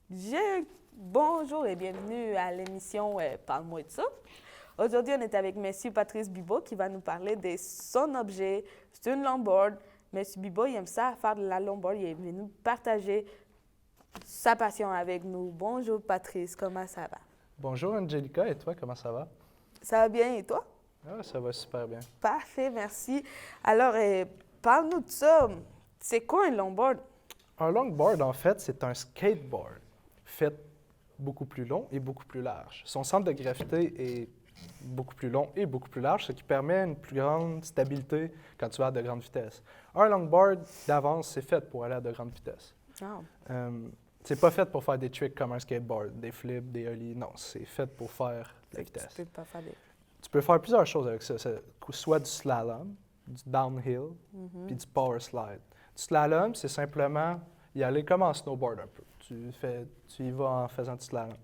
you. Bonjour et bienvenue à l'émission Parle-moi de ça. Aujourd'hui, on est avec M. Patrice Bibeau qui va nous parler de son objet. C'est une longboard. M. Bibeau, il aime ça, faire de la longboard. Il est venu nous partager sa passion avec nous. Bonjour Patrice, comment ça va? Bonjour Angelica, et toi, comment ça va? Ça va bien et toi? Ah, ça va super bien. Parfait, merci. Alors, parle-nous de ça. C'est quoi un longboard? Un longboard, en fait, c'est un skateboard fait beaucoup plus long et beaucoup plus large. Son centre de gravité est beaucoup plus long et beaucoup plus large, ce qui permet une plus grande stabilité quand tu vas à de grandes vitesses. Un longboard, d'avance, c'est fait pour aller à de grandes vitesses. Oh. C'est pas fait pour faire des tricks comme un skateboard, des flips, des ollies. Non, c'est fait pour faire de la vitesse. Tu peux pas faire des... Tu peux faire plusieurs choses avec ça. Soit du slalom, du downhill, puis du power slide. Du slalom, c'est simplement y aller comme en snowboard un peu. Tu y vas en faisant du slalom.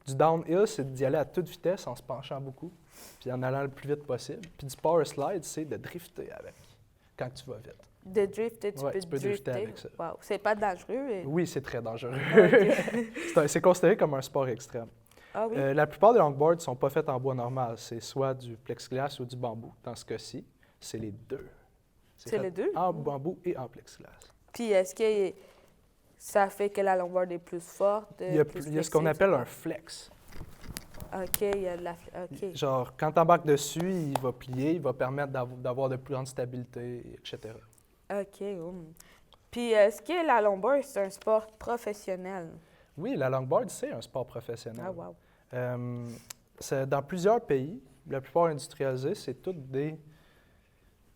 Du downhill, c'est d'y aller à toute vitesse en se penchant beaucoup, puis en allant le plus vite possible. Puis du power slide, c'est de drifter avec, quand tu vas vite. De drifter, tu peux drifter avec ça. Wow. C'est pas dangereux? Oui, c'est très dangereux. Okay. C'est considéré comme un sport extrême. Ah oui? La plupart des longboards ne sont pas faits en bois normal. C'est soit du plexiglas ou du bambou. Dans ce cas-ci, c'est les deux. C'est les deux? En bambou et en plexiglas. Puis est-ce que ça fait que la longboard est plus forte? Il y a ce qu'on appelle un flex. OK, il y a de la... OK. Genre, quand tu embarques dessus, il va plier, il va permettre d'avoir de plus grande stabilité, etc. OK. Puis est-ce que la longboard, c'est un sport professionnel? Oui, la longboard, c'est un sport professionnel. Ah, wow. Dans plusieurs pays, la plupart industrialisés, c'est toutes des...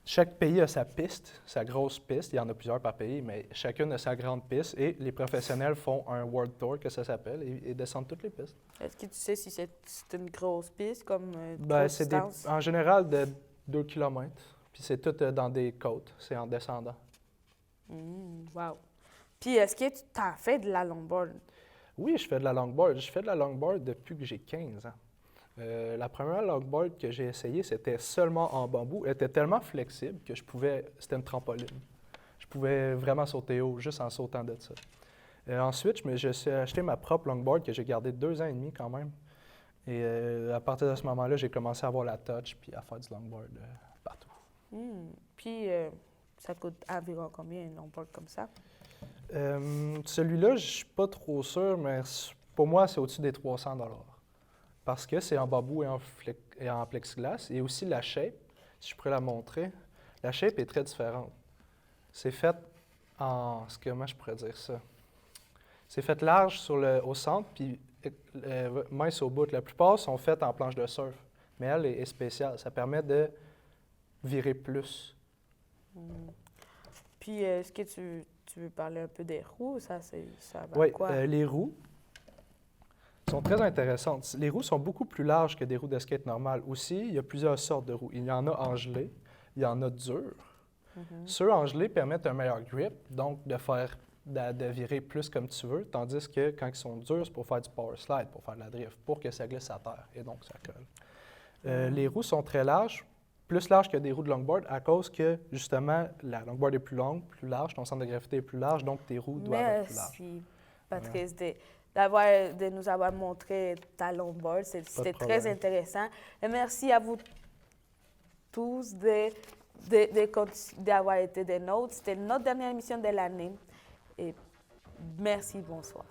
Chaque pays a sa piste, sa grosse piste. Il y en a plusieurs par pays, mais chacune a sa grande piste. Et les professionnels font un World Tour, que ça s'appelle, et descendent toutes les pistes. Est-ce que tu sais si c'est une grosse piste, comme c'est en général de 2 km. Puis c'est tout dans des côtes. C'est en descendant. Wow. Puis est-ce que tu t'en fais de la longboard? Oui, je fais de la longboard. Je fais de la longboard depuis que j'ai 15 ans. La première longboard que j'ai essayée, c'était seulement en bambou. Elle était tellement flexible que c'était une trampoline. Je pouvais vraiment sauter haut juste en sautant de ça. Ensuite, je suis acheté ma propre longboard que j'ai gardée 2 ans et demi quand même. Et à partir de ce moment-là, j'ai commencé à avoir la touch puis à faire du longboard partout. Puis ça coûte environ combien une longboard comme ça? Celui-là, je ne suis pas trop sûr, mais pour moi, c'est au-dessus des 300 $. Parce que c'est en bambou et en plexiglas. Et aussi la shape, si je pourrais la montrer, la shape est très différente. C'est fait comment je pourrais dire ça? C'est fait large au centre, puis mince au bout. La plupart sont faites en planche de surf, mais elle est spéciale. Ça permet de virer plus. Puis, est-ce que tu veux parler un peu des roues? Ça va oui, quoi? Les roues sont très intéressantes. Les roues sont beaucoup plus larges que des roues de skate normales. Aussi, il y a plusieurs sortes de roues. Il y en a en gelée, il y en a dures. Ceux en gelée permettent un meilleur grip, donc de virer plus comme tu veux, tandis que quand ils sont durs, c'est pour faire du power slide, pour faire de la drift, pour que ça glisse à terre, et donc ça colle. Les roues sont très larges, plus larges que des roues de longboard, à cause que, justement, la longboard est plus longue, plus large, ton centre de gravité est plus large, donc tes roues doivent être plus larges. Merci, Patrice, de nous avoir montré ta longboard. C'était très intéressant. Et merci à vous tous d'avoir été des nôtres. C'était notre dernière émission de l'année. Et merci, bonsoir.